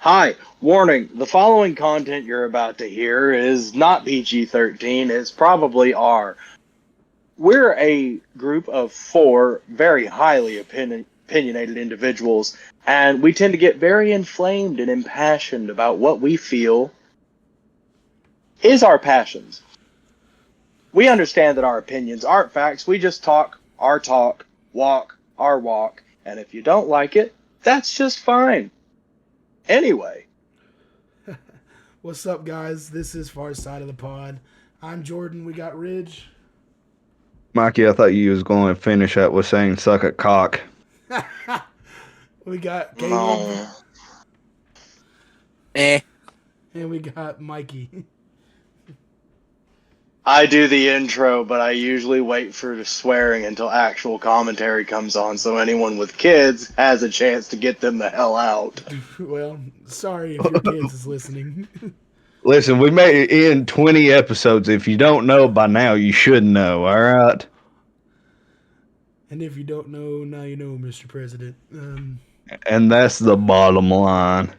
Hi, warning. The following content you're about to hear is not PG-13, it's probably R. We're a group of four very highly opinionated individuals, and we tend to get very inflamed and impassioned about what we feel is our passions. We understand that our opinions aren't facts, we just talk, walk our walk, and if you don't like it, that's just fine. Anyway. What's up, guys? This is Far Side of the Pod. I'm Jordan. We got Ridge. Mikey, I thought you was going to finish up with saying suck a cock. We got Caleb. No. And we got Mikey. I do the intro, but I usually wait for the swearing until actual commentary comes on so anyone with kids has a chance to get them the hell out. Well, sorry if your kids is listening. Listen, we made it in 20 episodes. If you don't know by now, you should know, all right? And if you don't know, now you know, Mr. President. And that's the bottom line.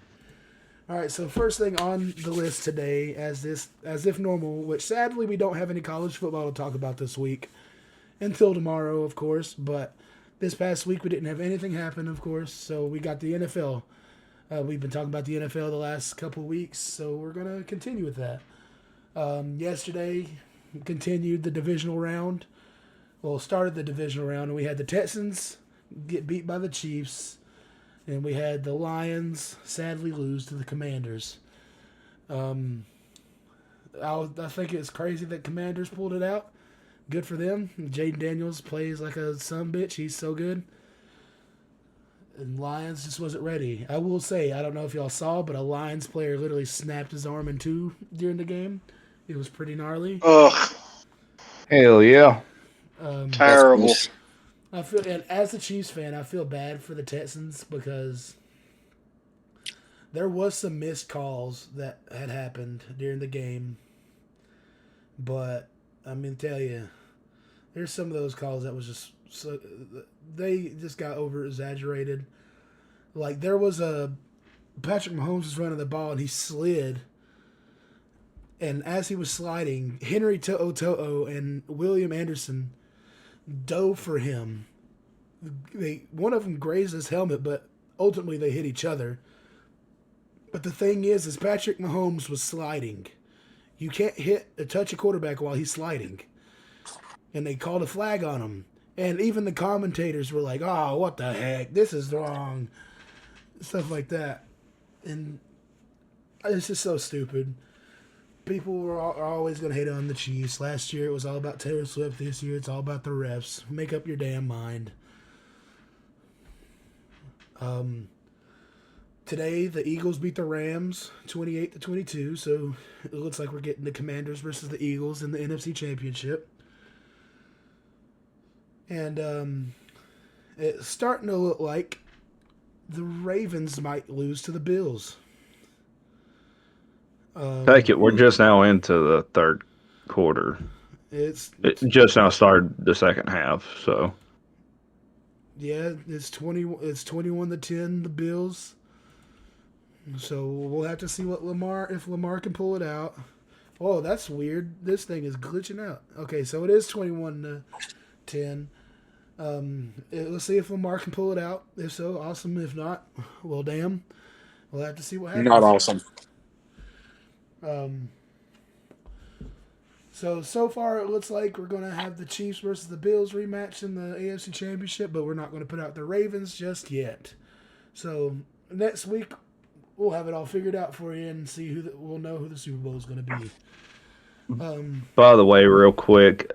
All right, so first thing on the list today, as if normal, which sadly we don't have any college football to talk about this week until tomorrow, of course. But this past week we didn't have anything happen, of course. So we got the NFL. We've been talking about the NFL the last couple of weeks, so we're gonna continue with that. Yesterday continued the divisional round. Well, started the divisional round, and we had the Texans get beat by the Chiefs. And we had the Lions sadly lose to the Commanders. I think it's crazy that Commanders pulled it out. Good for them. Jaden Daniels plays like a sumbitch. He's so good. And Lions just wasn't ready. I will say, I don't know if y'all saw, but a Lions player literally snapped his arm in two during the game. It was pretty gnarly. Ugh. Hell yeah. Terrible. I feel, and as a Chiefs fan, I feel bad for the Texans because there was some missed calls that had happened during the game. But I'm gonna tell you, there's some of those calls that was just so they just got over exaggerated. Like there was a Patrick Mahomes was running the ball and he slid. And as he was sliding, Henry To'o and William Anderson dove for him. One of them grazed his helmet, but ultimately they hit each other. But the thing is Patrick Mahomes was sliding. You can't touch a quarterback while he's sliding. And they called a flag on him. And even the commentators were like, "Oh, what the heck? This is wrong." Stuff like that. And it's just so stupid. People are always going to hate on the Chiefs. Last year it was all about Taylor Swift. This year it's all about the refs. Make up your damn mind. Today the Eagles beat the Rams 28-22. So it looks like we're getting the Commanders versus the Eagles in the NFC Championship. And it's starting to look like the Ravens might lose to the Bills. Take it. We're just now into the third quarter. It just now started the second half, so. Yeah, it's 21-10, the Bills. So we'll have to see if Lamar can pull it out. Oh, that's weird. This thing is glitching out. Okay, so it is 21-10. Let's see if Lamar can pull it out. If so, awesome. If not, well, damn. We'll have to see what happens. Not awesome. So far it looks like we're going to have the Chiefs versus the Bills rematch in the AFC Championship, but we're not going to put out the Ravens just yet. So next week we'll have it all figured out for you and see we'll know who the Super Bowl is going to be. By the way, real quick,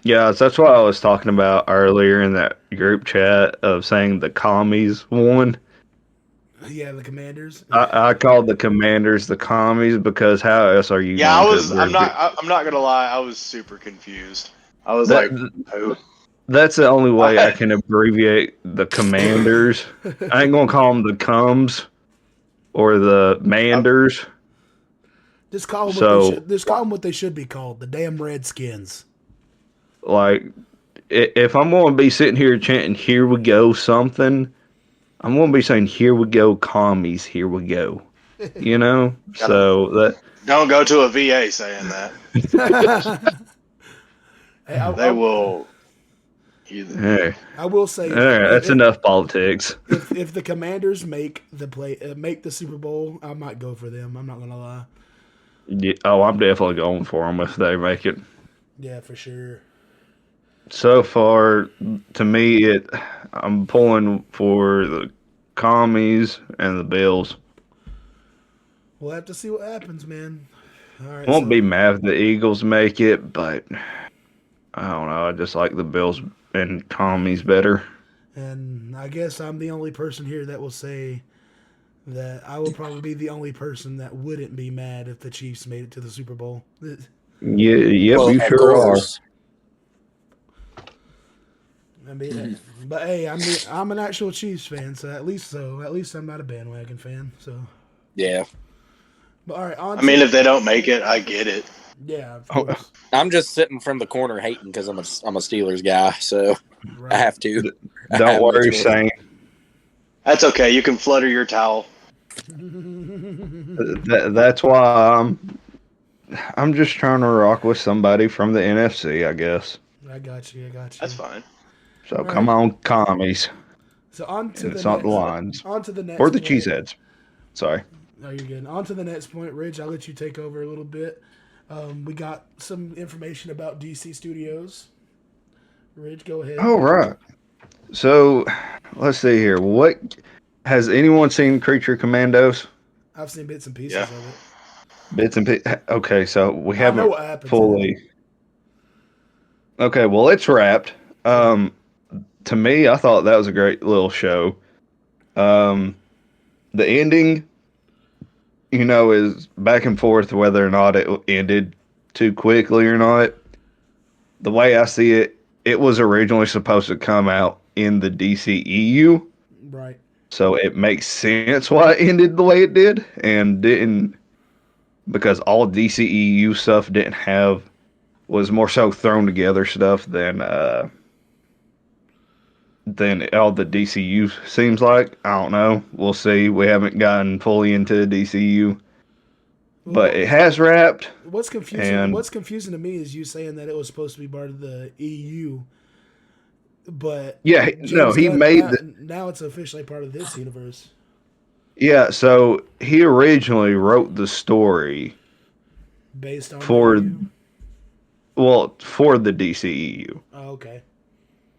yeah, that's what I was talking about earlier in that group chat of saying the commies won. Yeah, the Commanders. I called the Commanders the commies because how else are you? Yeah, I'm not gonna lie. I was super confused. I was like, "Who?" That's the only way I can abbreviate the Commanders. I ain't gonna call them the Cums or the Manders. Just call them what they should be called: the damn Redskins. Like, if I'm going to be sitting here chanting "Here we go" something, I'm going to be saying "Here we go, commies. Here we go." you know. So that Don't go to a VA saying that. Hey, They will. hey, I will say, all right, that's enough politics. if the Commanders make the Super Bowl, I might go for them. I'm not gonna lie. Yeah, oh, I'm definitely going for them if they make it. Yeah, for sure. So far, to me, I'm pulling for the Commies and the Bills. We'll have to see what happens, man. All right, Won't so be mad if the Eagles make it, but I don't know. I just like the Bills and Commies better. and I guess I'm the only person here that will say that I will probably be the only person that wouldn't be mad if the Chiefs made it to the Super Bowl. Yeah, yep, Well, you of sure are. course. I mean, but hey, I'm an actual Chiefs fan, so at least I'm not a bandwagon fan. So, Yeah. but all right, I mean, if they don't make it, I get it. yeah, of Oh, course, I'm just sitting from the corner hating because I'm a Steelers guy, so right. I have to. I Don't have no worry, choice. Saint. That's okay. You can flutter your towel. That's why I'm just trying to rock with somebody from the NFC, I guess. I got you. That's fine. So All come right. on, Commies. So on to And the it's not the next. Lions. On to the next. Or the point. Cheeseheads. Sorry. Oh, you're good. On to the next point, Rich. I'll let you take over a little bit. We got some information about DC Studios. Rich, go ahead. Oh, right. So, let's see here. What has anyone seen Creature Commandos? I've seen bits and pieces Yeah. of it. Bits and pieces. Okay, so we I know haven't what happens. fully. Okay, well, it's wrapped. To me, I thought that was a great little show. The ending, is back and forth whether or not it ended too quickly or not. The way I see it, it was originally supposed to come out in the DCEU, Right. so it makes sense why it ended the way it did, and didn't because all DCEU stuff didn't have was more so thrown together stuff than all the DCU seems like. I don't know. We'll see. We haven't gotten fully into DCU, but it has wrapped. What's confusing? And What's confusing to me is you saying that it was supposed to be part of the EU, but yeah, no, he Gunn, made now it's officially part of this universe. yeah. So he originally wrote the story Based on for the EU? for the DCEU. Oh, okay.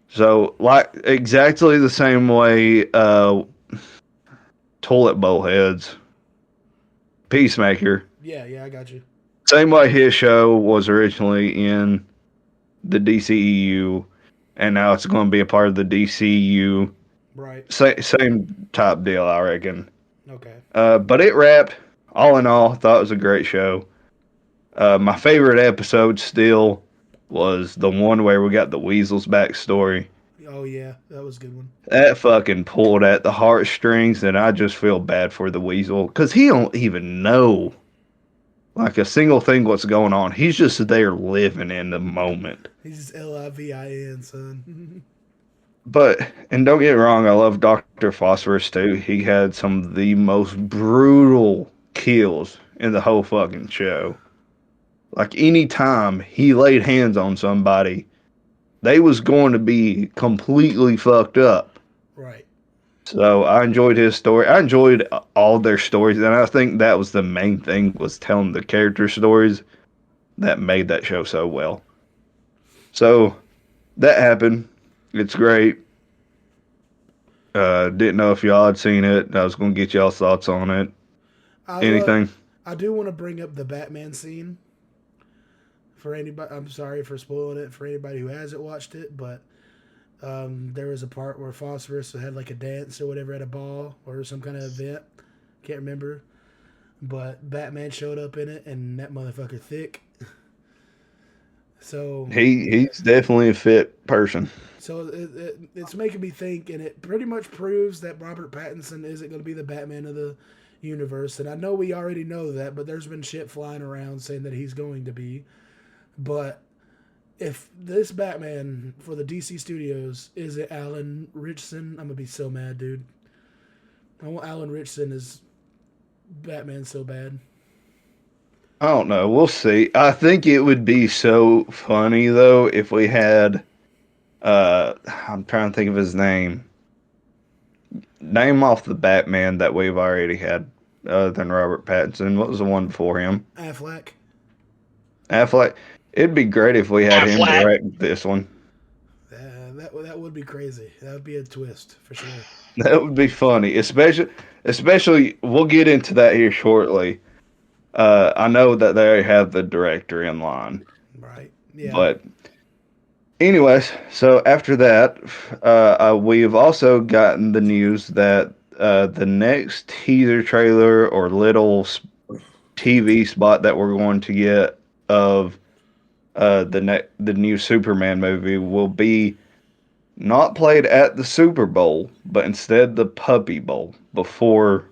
So like exactly the same way Toilet Bowl Heads, Peacemaker. Yeah, I got you. Same way his show was originally in the DCEU, and now it's going to be a part of the DCU. Right. Same type deal, I reckon. Okay. But it wrapped. All in all, thought it was a great show. My favorite episode still was the one where we got the Weasel's backstory. Oh yeah, that was a good one. That fucking pulled at the heartstrings, and I just feel bad for the Weasel because he don't even know like a single thing what's going on. He's just there living in the moment. He's just LIVIN, son. And don't get me wrong, I love Dr. Phosphorus too. He had some of the most brutal kills in the whole fucking show. Like any time he laid hands on somebody, they was going to be completely fucked up. Right. So I enjoyed his story. I enjoyed all their stories, and I think that was the main thing, was telling the character stories that made that show so well. So that happened. It's great. Didn't know if y'all had seen it. I was going to get y'all's thoughts on it. Anything? I do want to bring up the Batman scene. For anybody, I'm sorry for spoiling it for anybody who hasn't watched it, but there was a part where Phosphorus had like a dance or whatever at a ball or some kind of event. Can't remember. But Batman showed up in it, and that motherfucker thick. So He's definitely a fit person. So it's making me think, and it pretty much proves that Robert Pattinson isn't going to be the Batman of the universe. And I know we already know that, but there's been shit flying around saying that he's going to be. But if this Batman for the DC Studios is it Alan Ritchson, I'm going to be so mad, dude. I want Alan Ritchson as Batman's so bad. I don't know. We'll see. I think it would be so funny though if we had. I'm trying to think of his name. Name off the Batman that we've already had, other than Robert Pattinson. What was the one before him? Affleck. Affleck. It'd be great if we had him Affleck. direct this one. That would be crazy. That would be a twist for sure. That would be funny, especially. We'll get into that here shortly. I know that they have the director in line, Right. Yeah. but anyways, so after that, we've also gotten the news that the next teaser trailer or little TV spot that we're going to get of the new Superman movie will be not played at the Super Bowl, but instead the Puppy Bowl before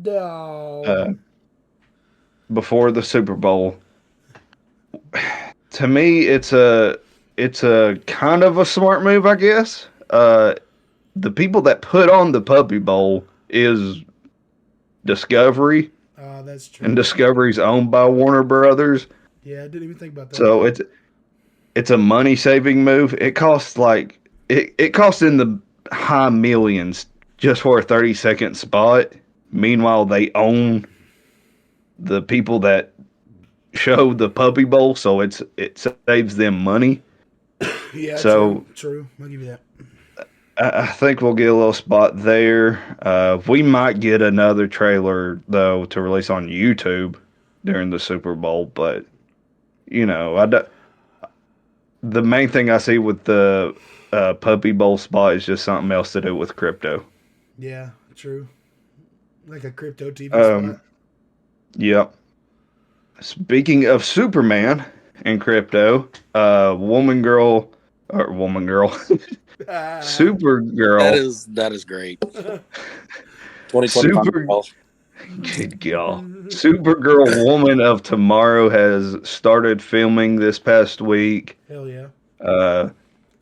No. before the Super Bowl. To me, it's a kind of a smart move, I guess. The people that put on the Puppy Bowl is Discovery, That's true. and Discovery's owned by Warner Brothers. Yeah, I didn't even think about that. So it's a money saving move. It costs like it costs in the high millions just for a 30-second spot. Meanwhile, they own the people that show the Puppy Bowl, so it saves them money. Yeah. So true. I'll give you that. I think we'll get a little spot there. We might get another trailer though to release on YouTube during the Super Bowl, but you know, the main thing I see with the Puppy Bowl spot is just something else to do with crypto. Yeah. True. Like a crypto TV Um, spot. Yep. Speaking of Superman and crypto, Woman Girl, Supergirl, That is great. 2025. Super, good God. Supergirl Woman of Tomorrow has started filming this past week. Hell yeah.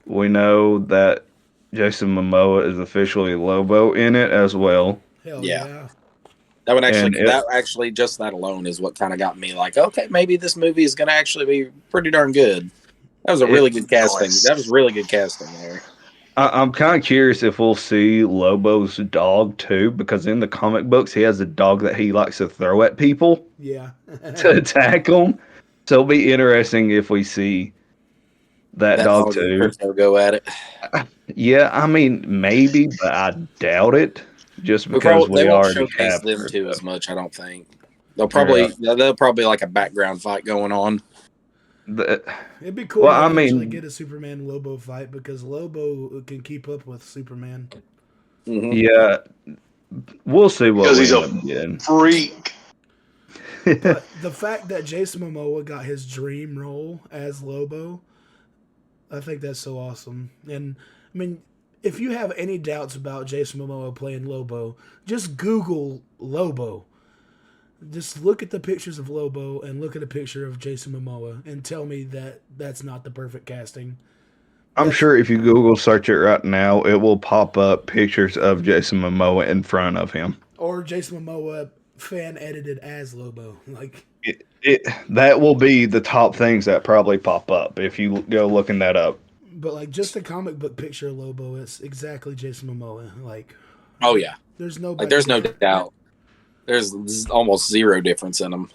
We know that Jason Momoa is officially Lobo in it as well. Hell Yeah. yeah. That actually just that alone is what kind of got me like, okay, maybe this movie is going to actually be pretty darn good. That was a really good casting. That was really good casting there. I'm kind of curious if we'll see Lobo's dog too, because in the comic books he has a dog that he likes to throw at people Yeah. to attack them. So it'll be interesting if we see that dog too. Crypto go at it. Yeah, I mean maybe, but I doubt it. Just because They we won't already showcase have them too crypto. as much. I don't think they'll probably like a background fight going on. It'd be cool Well, to I mean- actually get a Superman Lobo fight because Lobo can keep up with Superman. Mhm. Yeah, we'll see what Because we he's a end up getting. freak. But the fact that Jason Momoa got his dream role as Lobo, I think that's so awesome. And I mean, if you have any doubts about Jason Momoa playing Lobo, just Google Lobo. Just look at the pictures of Lobo and look at a picture of Jason Momoa and tell me that that's not the perfect casting. I'm sure if you Google search it right now, it will pop up pictures of Jason Momoa in front of him. Or Jason Momoa fan edited as Lobo. Like, That will be the top things that probably pop up if you go looking that up. but like just a comic book picture of Lobo, it's exactly Jason Momoa. Like, Oh yeah, there's no there's no doubt. There's almost zero difference in them.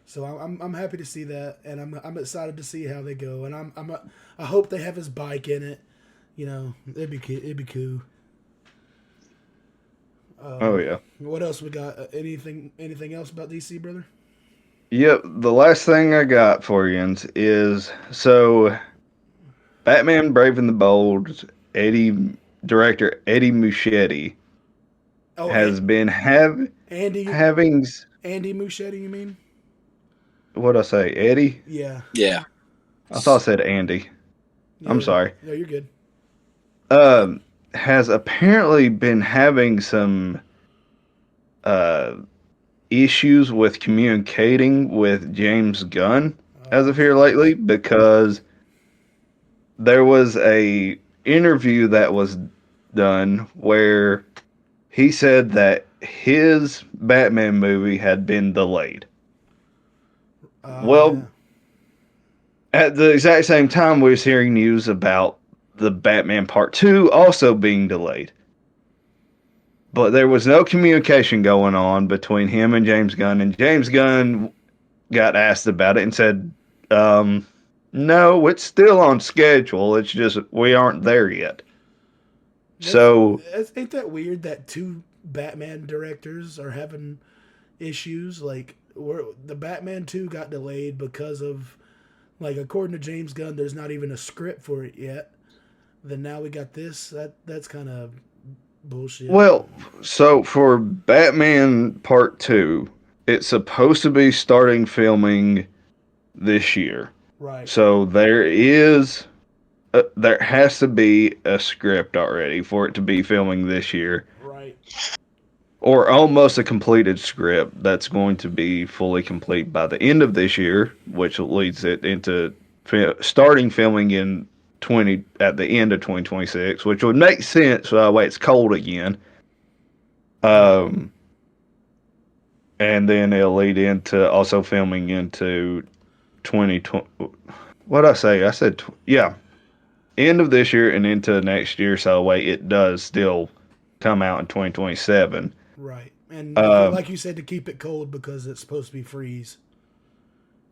So I'm happy to see that, and I'm excited to see how they go, and I hope they have his bike in it. You know, it'd be cool. Oh yeah. What else we got? Anything else about DC, brother? Yep. The last thing I got for you is so Batman Brave and the Bold director Eddie Muschietti Oh, has been having Andy Muschietti, you mean? what I say, Eddie? Yeah. Yeah, I thought I said Andy. I'm sorry. No, you're good. Has apparently been having some issues with communicating with James Gunn as of here lately, because there was a interview that was done where he said that his Batman movie had been delayed. Well, at the exact same time, we was hearing news about the Batman Part 2 also being delayed. But there was no communication going on between him and James Gunn, and James Gunn got asked about it and said, no, it's still on schedule. It's just we aren't there yet. Ain't that weird that two Batman directors are having issues? Like, the Batman 2 got delayed because of, like, according to James Gunn, there's not even a script for it yet. Then now we got this. That's kind of bullshit. Well, so for Batman Part 2, it's supposed to be starting filming this year. Right. So there has to be a script already for it to be filming this year. Right. Or almost a completed script that's going to be fully complete by the end of this year, which leads it into starting filming at the end of 2026, which would make sense by the way it's cold again. And then it'll lead into also filming into 2020. What did I say? I said, end of this year and into next year. So wait, it does still come out in 2027. Right. And like you said, to keep it cold because it's supposed to be freeze.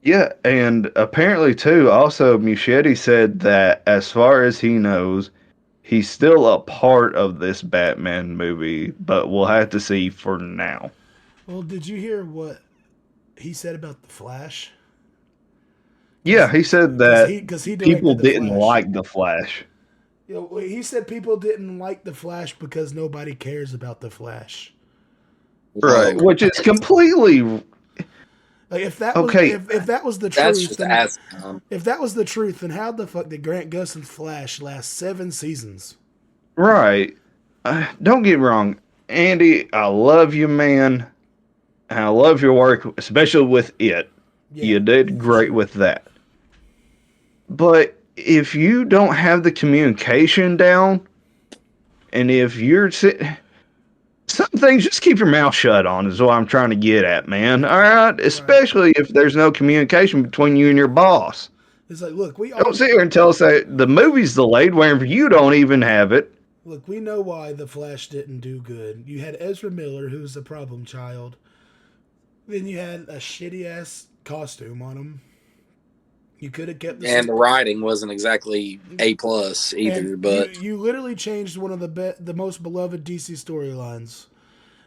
Yeah, and apparently too, also Muschietti said that as far as he knows, he's still a part of this Batman movie, but we'll have to see for now. Well, did you hear what he said about the Flash? Yeah, he said that he people didn't like the Flash. He said people didn't like the Flash because nobody cares about the Flash. Right, which is completely... Like if that was if that was the truth, if that was the truth, then how the fuck did Grant Gustin's Flash last 7 seasons? Right. Don't get me wrong, Andy. I love you, man. And I love your work, especially with it. Yeah. You did great with that. But if you don't have the communication down, and if you're some things, just keep your mouth shut on is what I'm trying to get at, man. All right? Especially if there's no communication between you and your boss. It's like, look, don't sit here and tell us that the movie's delayed whenever you don't even have it. Look, we know why the Flash didn't do good. You had Ezra Miller, who's a problem child. Then you had a shitty-ass costume on him. You could have kept the writing wasn't exactly A+ either, but you literally changed one of the most beloved DC storylines.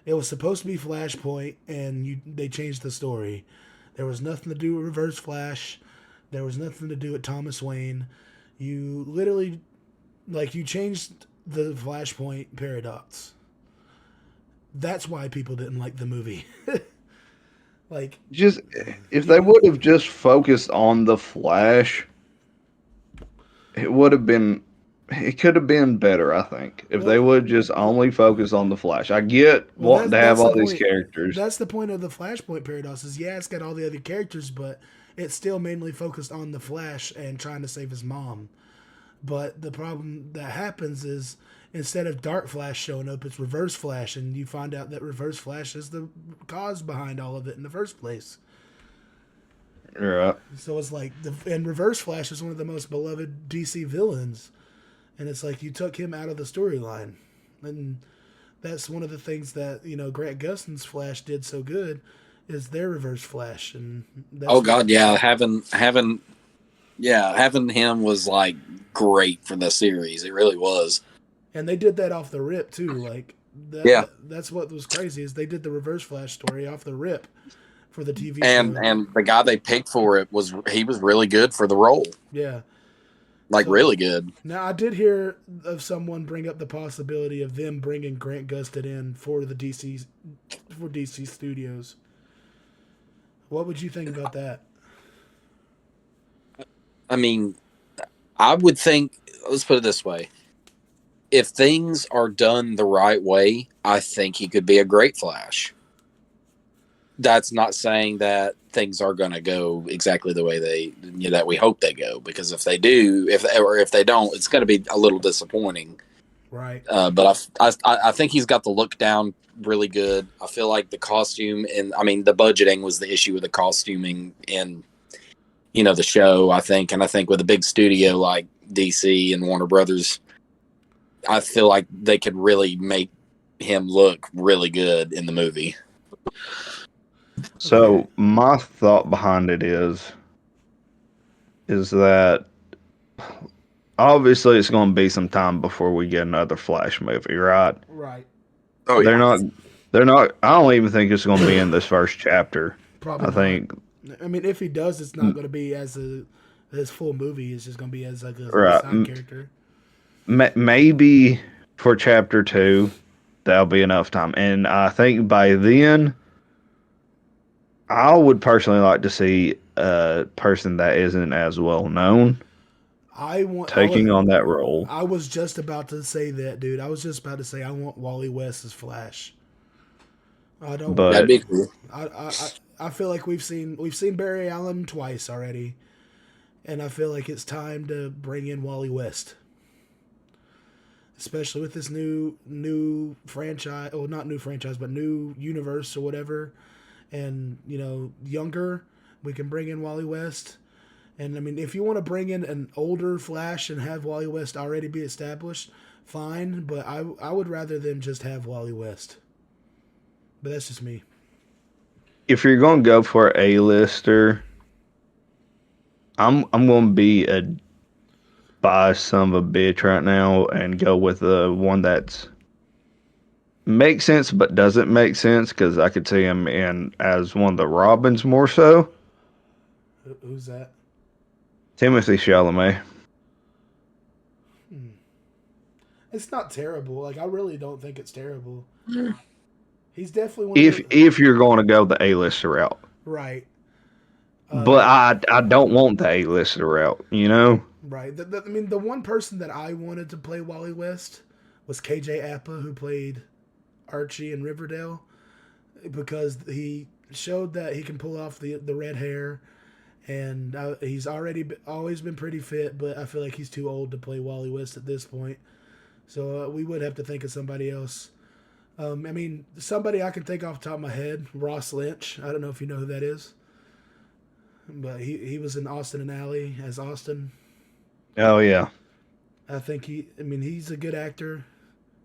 It was supposed to be Flashpoint, and they changed the story. There was nothing to do with Reverse Flash. There was nothing to do with Thomas Wayne. You literally, you changed the Flashpoint paradox. That's why people didn't like the movie. Just if they would have just focused on the Flash, it could have been better, I think. If they would just only focus on the Flash. I get wanting to have all these characters. That's the point of the Flashpoint paradox is, it's got all the other characters, but it's still mainly focused on the Flash and trying to save his mom. But the problem that happens is, instead of Dark Flash showing up, it's Reverse Flash, and you find out that Reverse Flash is the cause behind all of it in the first place. Right. So it's like, and Reverse Flash is one of the most beloved DC villains, and it's like you took him out of the storyline, and that's one of the things that Grant Gustin's Flash did so good is their Reverse Flash, and having him was great for the series. It really was. And they did that off the rip too. That's what was crazy is they did the Reverse Flash story off the rip for the TV show. And the guy they picked for it was really good for the role. Yeah. Really good. Now I did hear of someone bring up the possibility of them bringing Grant Gustin in for DC Studios. What would you think about that? I mean, I would think, let's put it this way. If things are done the right way, I think he could be a great Flash. That's not saying that things are going to go exactly the way that we hope they go, because if they do, if they don't, it's going to be a little disappointing. Right. But I think he's got the look down really good. I feel like the costume and the budgeting was the issue with the costuming in the show. I think with a big studio like DC and Warner Brothers, I feel like they could really make him look really good in the movie. So my thought behind it is that obviously it's going to be some time before we get another Flash movie, right? Right. Oh, They're not. I don't even think it's going to be in this first chapter. Probably I not. think I mean, if he does, it's not going to be as his full movie. It's just going to be as like a right. side character. Maybe for chapter 2, that'll be enough time, and I think by then, I would personally like to see a person that isn't as well known taking on that role. I was just about to say that, dude. I was just about to say I want Wally West as Flash. I don't. But that'd be cool. I feel like we've seen Barry Allen twice already, and I feel like it's time to bring in Wally West, especially with this new franchise. Well, not new franchise, but new universe or whatever. And younger, we can bring in Wally West. And I mean, if you want to bring in an older Flash and have Wally West already be established, fine. But I would rather them just have Wally West. But that's just me. if you're going to go for an A-lister, I'm going to be a biased son of a bitch right now and go with the one that's makes sense but doesn't make sense, because I could see him in as one of the Robins more so. Who's that? Timothy Chalamet. It's not terrible. Like, I really don't think it's terrible. He's definitely one of If you're going to go the A-lister route. Right. But I don't want the A-lister route, Right. I mean, the one person that I wanted to play Wally West was KJ Apa, who played Archie in Riverdale, because he showed that he can pull off the red hair, and he's always been pretty fit, but I feel like he's too old to play Wally West at this point. So we would have to think of somebody else. I mean, somebody I can think off the top of my head, Ross Lynch. I don't know if you know who that is, but he was in Austin and Ally as Austin. Oh, yeah. I think he's a good actor.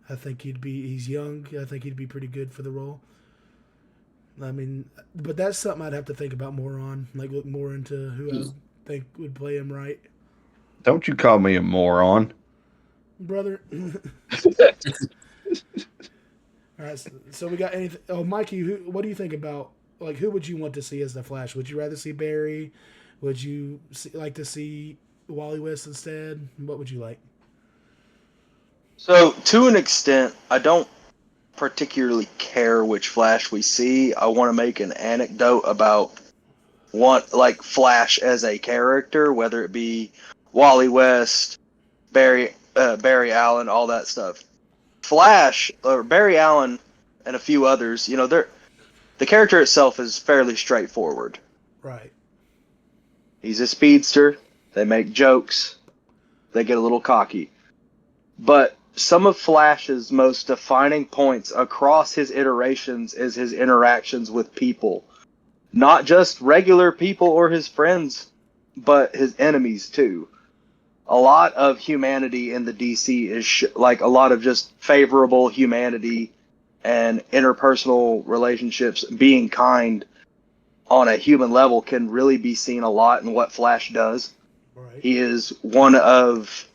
I think he's young. I think he'd be pretty good for the role. I mean, but that's something I'd have to think about more on, like look more into who I think would play him right. Don't you call me a moron. Brother. All right, so we got anything? Oh, Mikey, what do you think about, like, who would you want to see as the Flash? Would you rather see Barry? Would you like to see Wally West instead? What would you like? So, to an extent, I don't particularly care which Flash we see. I want to make an anecdote about Flash as a character, whether it be Wally West, Barry Allen, all that stuff. Flash, or Barry Allen, and a few others, the character itself is fairly straightforward. Right. He's a speedster. They make jokes. They get a little cocky. But some of Flash's most defining points across his iterations is his interactions with people. Not just regular people or his friends, but his enemies too. A lot of humanity in the DC is like a lot of just favorable humanity and interpersonal relationships. Being kind on a human level can really be seen a lot in what Flash does. Right. He is one of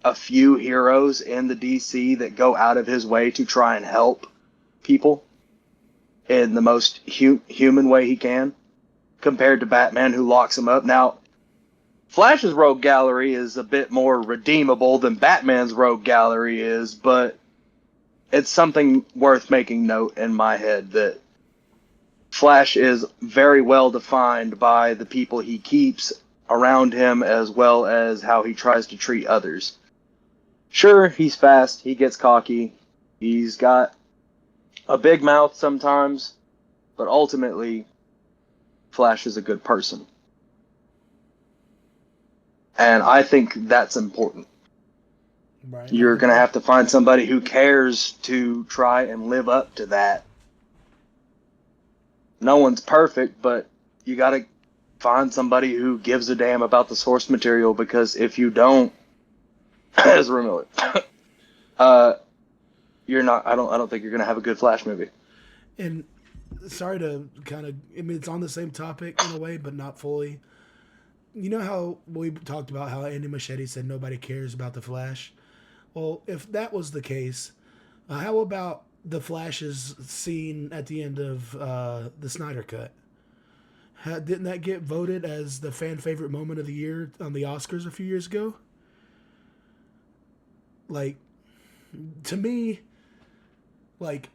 a few heroes in the DC that go out of his way to try and help people in the most human way he can, compared to Batman, who locks him up. Now, Flash's rogue gallery is a bit more redeemable than Batman's rogue gallery is, but it's something worth making note in my head that Flash is very well defined by the people he keeps around him, as well as how he tries to treat others. Sure, he's fast, he gets cocky, he's got a big mouth sometimes, but ultimately, Flash is a good person. And I think that's important. Right. You're going to have to find somebody who cares to try and live up to that. No one's perfect, but you got to find somebody who gives a damn about the source material, because if you don't, Ezra Miller, you're not. I don't think you're going to have a good Flash movie. And sorry to kind of, I mean, it's on the same topic in a way, but not fully. You know how we talked about how Andy Muschietti said nobody cares about the Flash? Well, if that was the case, how about the Flash's scene at the end of the Snyder Cut? Didn't that get voted as the fan favorite moment of the year on the Oscars a few years ago? Like, to me, like,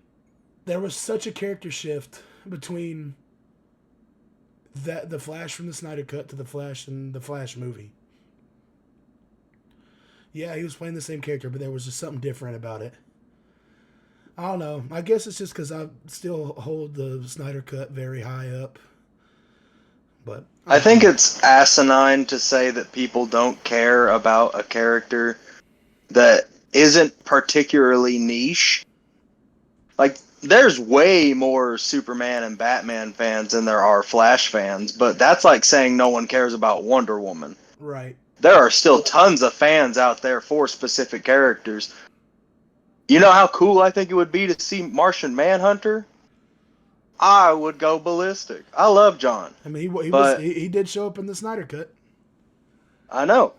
there was such a character shift between the Flash from the Snyder Cut to the Flash in the Flash movie. Yeah, he was playing the same character, but there was just something different about it. I don't know. I guess it's just because I still hold the Snyder Cut very high up. But I think it's asinine to say that people don't care about a character that isn't particularly niche. Like, there's way more Superman and Batman fans than there are Flash fans, but that's like saying no one cares about Wonder Woman. Right. There are still tons of fans out there for specific characters. You know how cool I think it would be to see Martian Manhunter? I would go ballistic. I love John. I mean, he did show up in the Snyder Cut. I know.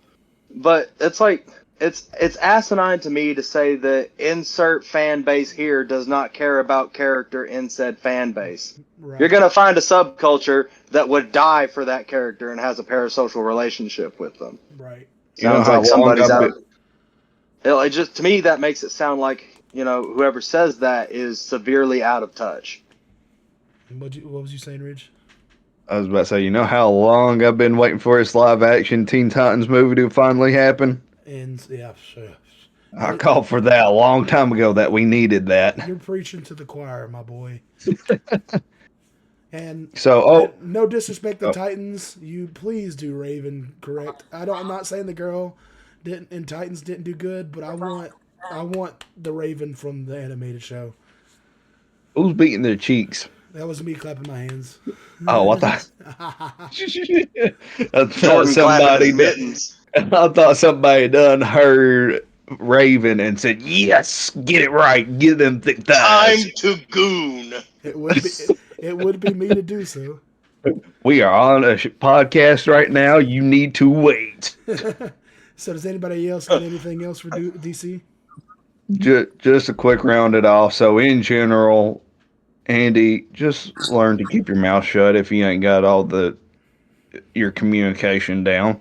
But it's like, it's asinine to me to say that insert fan base here does not care about character in said fan base. Right. You're going to find a subculture that would die for that character and has a parasocial relationship with them. Right. Sounds like somebody's out. It just, to me, that makes it sound like, whoever says that is severely out of touch. What was you saying, Ridge? I was about to say, you know how long I've been waiting for this live action Teen Titans movie to finally happen? And yeah, sure. I called for that a long time ago that we needed that. You're preaching to the choir, my boy. And so, no disrespect to Titans, you please do Raven correct. I'm not saying the girl in Titans didn't do good, but I want the Raven from the animated show. Who's beating their cheeks? That was me clapping my hands. Oh, I thought I thought somebody done heard Raven and said, "Yes, get it right, get them thick thighs." Time to goon. It would be me to do so. We are on a podcast right now. You need to wait. So, does anybody else got anything else for DC? Just a quick round it off. So, in general, Andy, just learn to keep your mouth shut if you ain't got all your communication down.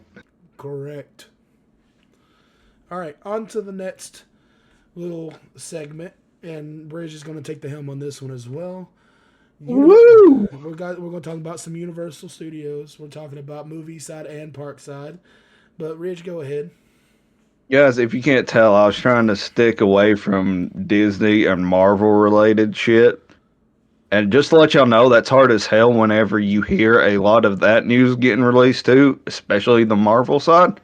Correct. All right, on to the next little segment, and Bridge is going to take the helm on this one as well. Woo! We're going to talk about some Universal Studios. We're talking about movie side and park side. But Ridge, go ahead. Guys, if you can't tell, I was trying to stick away from Disney and Marvel related shit. And just to let y'all know, that's hard as hell whenever you hear a lot of that news getting released too, especially the Marvel side.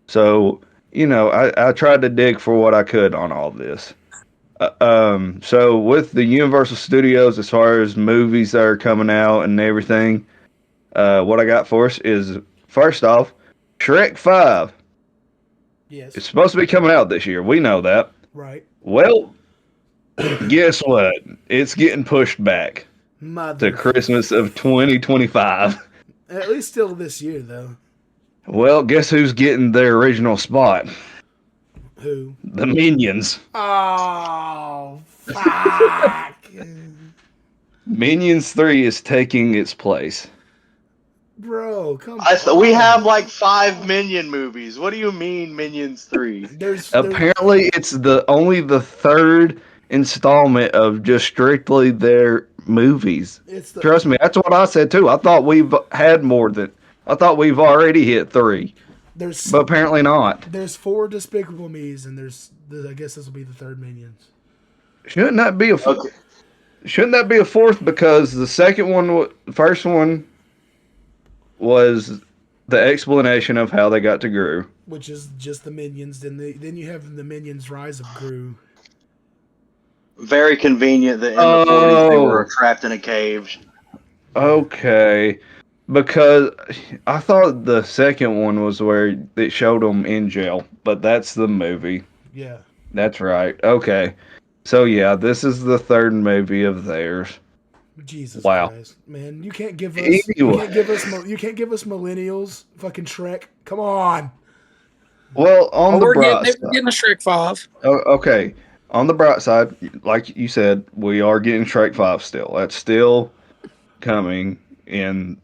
So, I tried to dig for what I could on all this. So with the Universal Studios, as far as movies that are coming out and everything, what I got for us is, first off, Shrek 5. Yes. It's supposed to be coming out this year. We know that. Right. Well, guess what? It's getting pushed back to Christmas of 2025. At least still this year, though. Well, guess who's getting their original spot? Who? The Minions. Oh, fuck. Minions 3 is taking its place. Bro, come on. We have like 5 Minion movies. What do you mean Minions 3? Apparently, it's only the third installment of just strictly their movies. Trust me, that's what I said too. I thought we've had more than. I thought we've already hit 3. But apparently not. There's 4 Despicable Me's, and I guess this will be the third Minions. Shouldn't that be a fourth? Okay. Shouldn't that be a fourth? Because the first one was the explanation of how they got to Gru. which is just the minions. Then you have the minions Rise of Gru. Very convenient that in the 40s they were Oh, trapped in a cave. okay. Because I thought the second one was where it showed them in jail, but that's the movie. Yeah. That's right. Okay. So yeah, this is the third movie of theirs. Jesus Wow. Christ, man! You can't give us Anyway. you can't give us millennials fucking Shrek. Come on. Well, on the We're bright getting, side, getting a Shrek 5. okay. On the bright side, like you said, we are getting Shrek 5 still. That's still coming in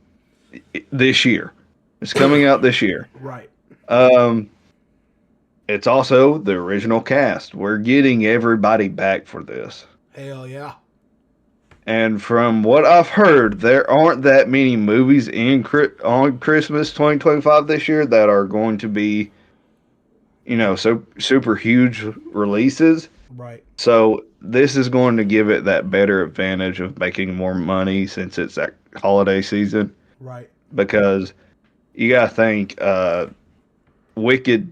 this year. It's coming out this year. Right. Um, it's also the original cast. We're getting everybody back for this. Hell yeah. And from what I've heard, there aren't that many movies on Christmas 2025 this year that are going to be, so super huge releases. Right. So this is going to give it that better advantage of making more money since it's that holiday season. Right. Because you gotta think, Wicked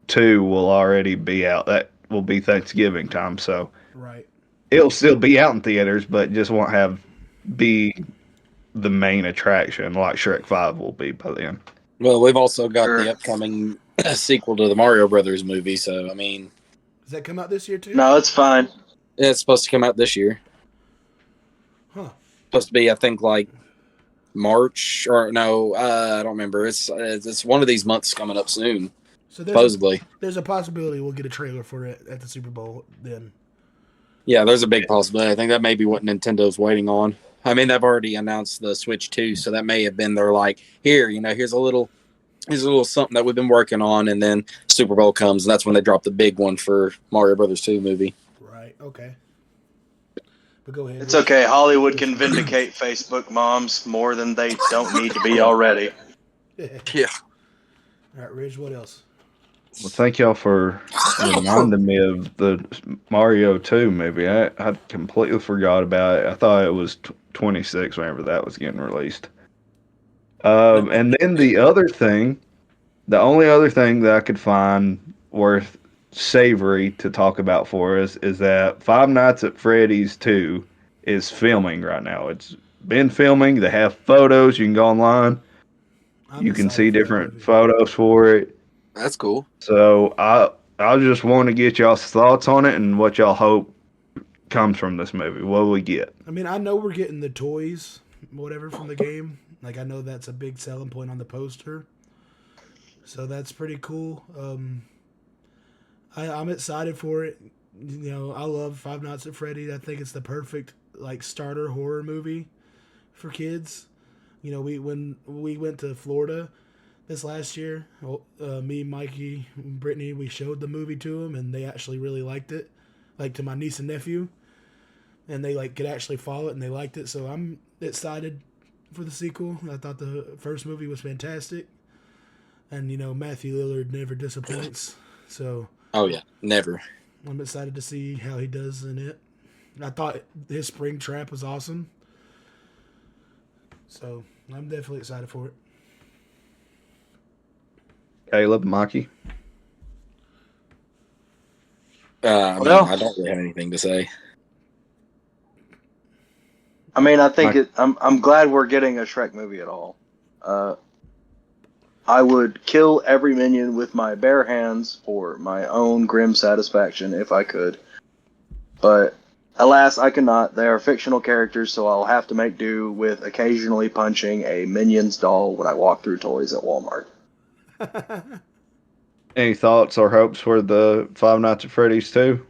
2 will already be out. That will be Thanksgiving time, so Right. it'll still be out in theaters, but just won't be the main attraction like Shrek 5 will be by then. Well, we've also got Sure. the upcoming sequel to the Mario Brothers movie, so I mean, Does that come out this year too? No, it's fine. it's supposed to come out this year. Huh. Supposed to be, I think, like March or no, I don't remember. It's one of these months coming up soon, So supposedly. there's a possibility we'll get a trailer for it at the Super Bowl then. Yeah, there's a big possibility. I think that may be what Nintendo's waiting on. I mean, they've already announced the Switch 2, so that may have been their like, here's a little something that we've been working on, and then Super Bowl comes, and that's when they drop the big one for Mario Brothers 2 movie. Right. Okay. But go ahead. It's okay. Hollywood can vindicate Facebook moms more than they don't need to be already. Yeah. All right, Ridge. What else? Well, thank y'all for reminding me of the Mario 2 movie. I completely forgot about it. I thought it was 26 whenever that was getting released. And then the only other thing that I could find worth savory to talk about for us is that Five Nights at Freddy's 2 is filming right now. It's been filming. They have photos. You can go online. I'm You can excited see for that different movie. photos for it. That's cool. So I just want to get y'all's thoughts on it and what y'all hope comes from this movie. What will we get? I mean, I know we're getting the toys, whatever, from the game. Like, I know that's a big selling point on the poster. So that's pretty cool. I'm excited for it. I love Five Nights at Freddy. I think it's the perfect starter horror movie for kids. When we went to Florida this last year, me, Mikey, and Brittany, we showed the movie to them, and they actually really liked it. Like, to my niece and nephew, and they could actually follow it, and they liked it. So I'm excited for the sequel. I thought the first movie was fantastic, and Matthew Lillard never disappoints. So Oh yeah, never. I'm excited to see how he does in it. I thought his spring trap was awesome. So I'm definitely excited for it. Caleb, Mikey? Well- I don't really have anything to say. I mean, I think I'm glad we're getting a Shrek movie at all. I would kill every minion with my bare hands for my own grim satisfaction if I could. But alas, I cannot. They are fictional characters, so I'll have to make do with occasionally punching a Minions doll when I walk through toys at Walmart. Any thoughts or hopes for the Five Nights at Freddy's 2?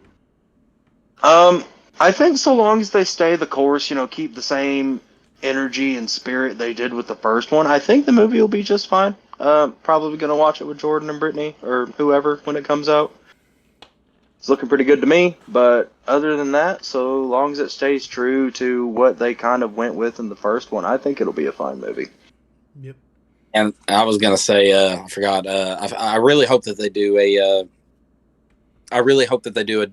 I think so long as they stay the course, keep the same energy and spirit they did with the first one, I think the movie will be just fine. Probably going to watch it with Jordan and Brittany or whoever when it comes out. It's looking pretty good to me, but other than that, so long as it stays true to what they kind of went with in the first one, I think it'll be a fine movie. Yep. And I was gonna say, I forgot. I really hope that they do I really hope that they do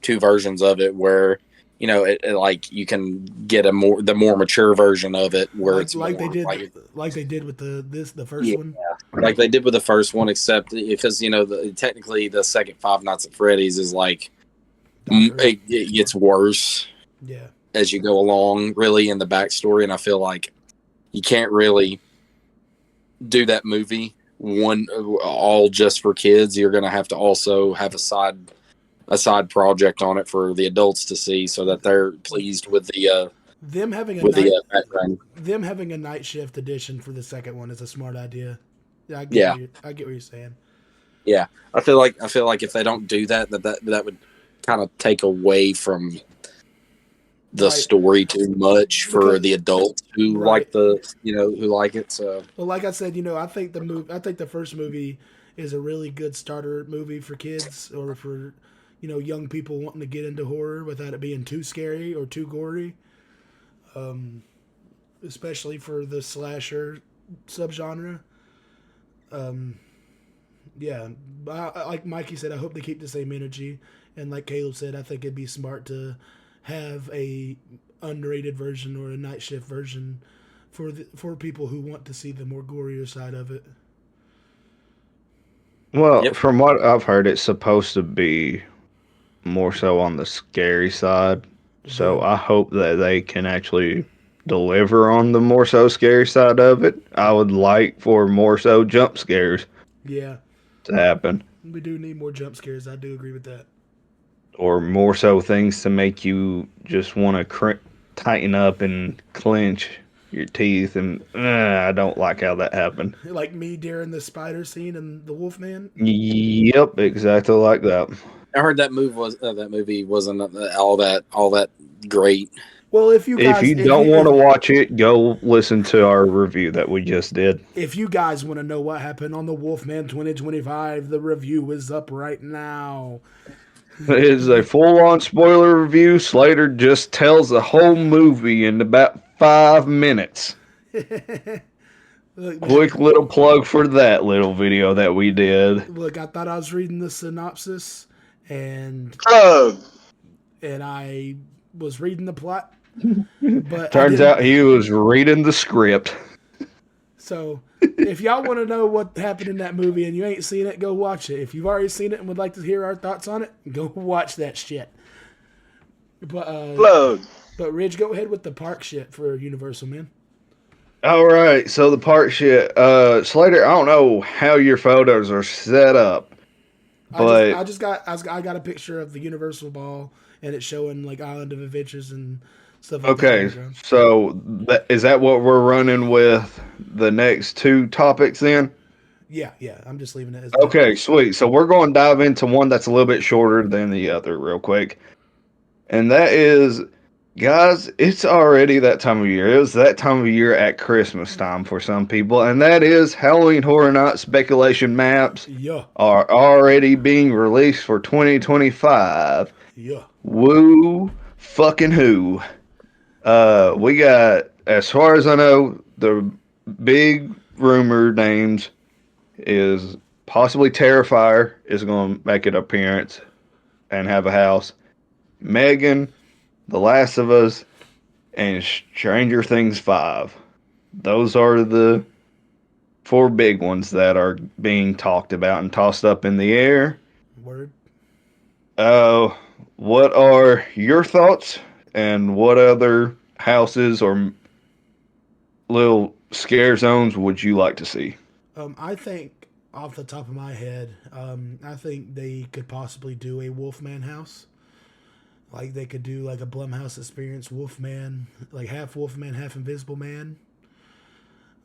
two versions of it where like you can get the more mature version of it where it's like more, they did with the first yeah, one. like they did with the first one, except because technically the second Five Nights at Freddy's is like it gets worse Yeah. as you go along, really, in the backstory, and I feel like you can't really do that movie all just for kids. You're going to have to also have a side project on it for the adults to see, so that they're pleased with the them having background. Them having a night shift edition for the second one is a smart idea. Yeah, I get what you're saying. Yeah, I feel like if they don't do that would kind of take away from the story too much for the adults who like who like it. So, well, like I said, I think the first movie is a really good starter movie for kids or for young people wanting to get into horror without it being too scary or too gory. Especially for the slasher subgenre. Yeah, like Mikey said, I hope they keep the same energy, and like Caleb said, I think it'd be smart to have a unrated version or a night shift version for people who want to see the more gorier side of it. Well, from what I've heard, it's supposed to be more so on the scary side. So I hope that they can actually deliver on the more so scary side of it. I would like for more so jump scares to happen. We do need more jump scares. I do agree with that. Or more so things to make you just want to tighten up and clench your teeth. And I don't like how that happened. Like me during the spider scene in The Wolfman? Yep, exactly like that. I heard that movie wasn't all that great. Well, if you don't want to watch it, go listen to our review that we just did. If you guys want to know what happened on The Wolfman 2025, the review is up right now. It is a full-on spoiler review. Slater just tells the whole movie in about 5 minutes. Look, quick little plug for that little video that we did. Look, I thought I was reading the synopsis, and I was reading the plot. But turns out he was reading the script. So, if y'all want to know what happened in that movie and you ain't seen it, go watch it. If you've already seen it and would like to hear our thoughts on it, go watch that shit. But Ridge, go ahead with the park shit for Universal, man. All right, so the park shit. Slater, I don't know how your photos are set up, but I got a picture of the Universal ball and it's showing like Island of Adventures and stuff like okay, that. Okay, so is that what we're running with the next two topics then? Yeah, I'm just leaving it as okay, sweet. So we're going to dive into one that's a little bit shorter than the other real quick. And that is, guys, it's already that time of year. It was that time of year at Christmas time for some people. And that is Halloween Horror Night speculation maps are already being released for 2025. Yeah. Woo fucking who. We got, as far as I know, the big rumor names is possibly Terrifier is going to make an appearance and have a house. Megan, The Last of Us, and Stranger Things 5. Those are the 4 big ones that are being talked about and tossed up in the air. Word. What are your thoughts, and what other houses or little scare zones would you like to see? I think off the top of my head, I think they could possibly do a Wolfman house. Like they could do like a Blumhouse experience Wolfman, like half Wolfman, half Invisible Man.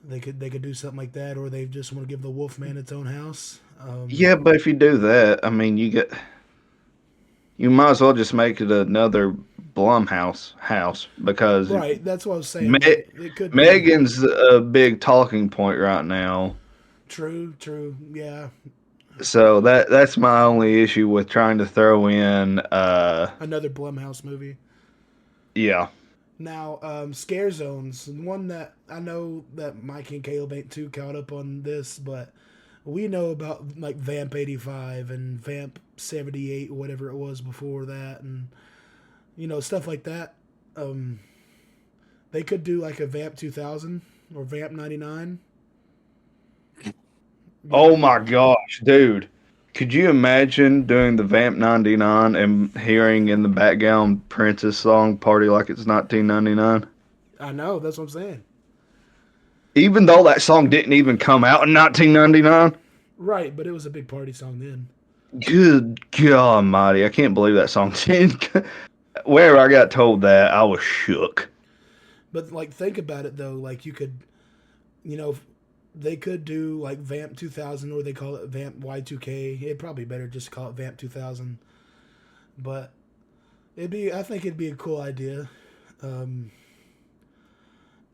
They could do something like that, or they just want to give the Wolfman its own house. Yeah, but if you do that, I mean, you might as well just make it another Blumhouse house because right. That's what I was saying. It could Megan's a big talking point right now. True. Yeah. So that's my only issue with trying to throw in another Blumhouse movie. Yeah. Now, scare zones. One that I know that Mike and Caleb ain't too caught up on this, but we know about like Vamp 85 and Vamp 78 or whatever it was before that, and Stuff like that. They could do like a Vamp 2000 or Vamp 99. Oh my gosh, dude. Could you imagine doing the Vamp 99 and hearing in the background Prince's song Party Like It's 1999? I know, that's what I'm saying. Even though that song didn't even come out in 1999? Right, but it was a big party song then. Good God Almighty. I can't believe that song didn't. Where I got told that, I was shook. But like, think about it though. Like, you could, you know, they could do like Vamp 2000, or they call it Vamp Y2K. It'd probably be better just to call it Vamp 2000. But I think it'd be a cool idea.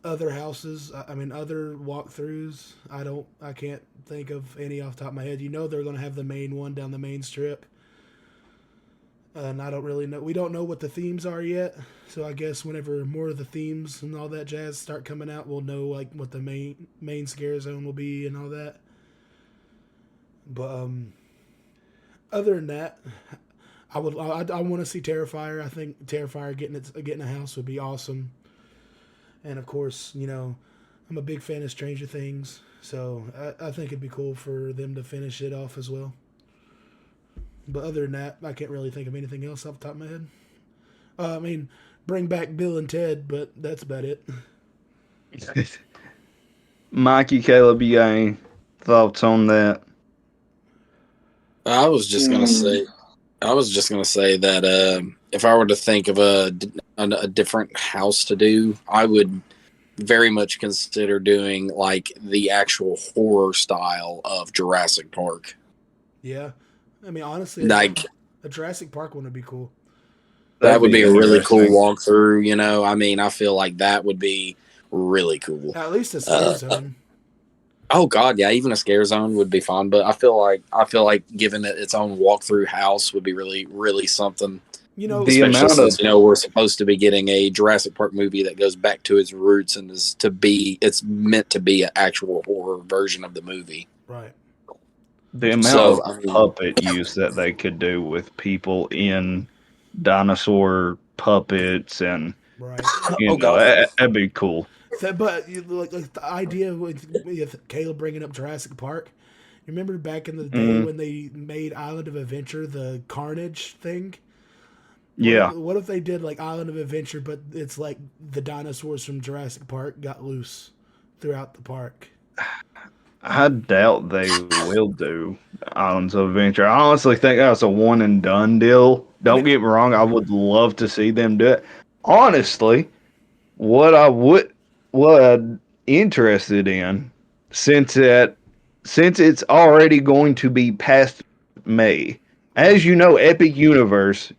Other houses, other walkthroughs. I can't think of any off the top of my head. They're going to have the main one down the main strip. And I don't really know. We don't know what the themes are yet. So I guess whenever more of the themes and all that jazz start coming out, we'll know like what the main scare zone will be and all that. But other than that, I want to see Terrifier. I think Terrifier getting a house would be awesome. And of course, I'm a big fan of Stranger Things, so I think it'd be cool for them to finish it off as well. But other than that, I can't really think of anything else off the top of my head. Bring back Bill and Ted, but that's about it. Mikey, Caleb, you got any thoughts on that? I was just gonna say that if I were to think of a different house to do, I would very much consider doing like the actual horror style of Jurassic Park. Yeah, honestly, Like a Jurassic Park one would be cool. That would be a really cool walkthrough. I feel like that would be really cool. At least a scare zone. Oh God, yeah, even a scare zone would be fun. But I feel like giving it its own walkthrough house would be really, really something. The amount since, we're supposed to be getting a Jurassic Park movie that goes back to its roots and it's meant to be an actual horror version of the movie. Right. The amount of puppet use that they could do with people in dinosaur puppets and right. That'd be cool. But like the idea with Caleb bringing up Jurassic Park, you remember back in the day when they made Island of Adventure the Carnage thing? Yeah. What if they did like Island of Adventure, but it's like the dinosaurs from Jurassic Park got loose throughout the park? I doubt they will do Islands of Adventure. I honestly think that's a one and done deal. Don't get me wrong, I would love to see them do it. Honestly, what I'm interested in, since it's already going to be past May, as you know, Epic Universe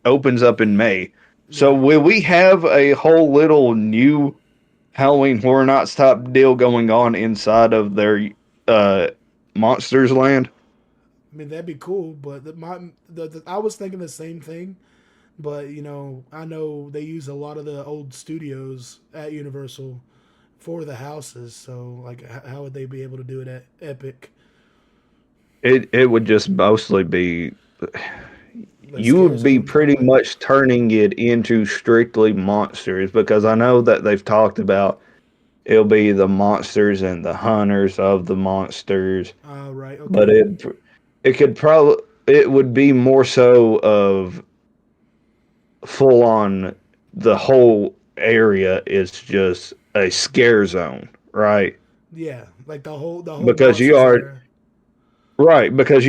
opens up in May. So will we have a whole little new Halloween Horror Nights type deal going on inside of their Monsters Land? That'd be cool, but I was thinking the same thing. But, I know they use a lot of the old studios at Universal for the houses. So, like, how would they be able to do it at Epic? It would just mostly be... You would be pretty much turning it into strictly monsters, because I know that they've talked about it'll be the monsters and the hunters of the monsters. Right. Okay. But it would be more so of full on, the whole area is just a scare zone, right? Yeah, like the whole because you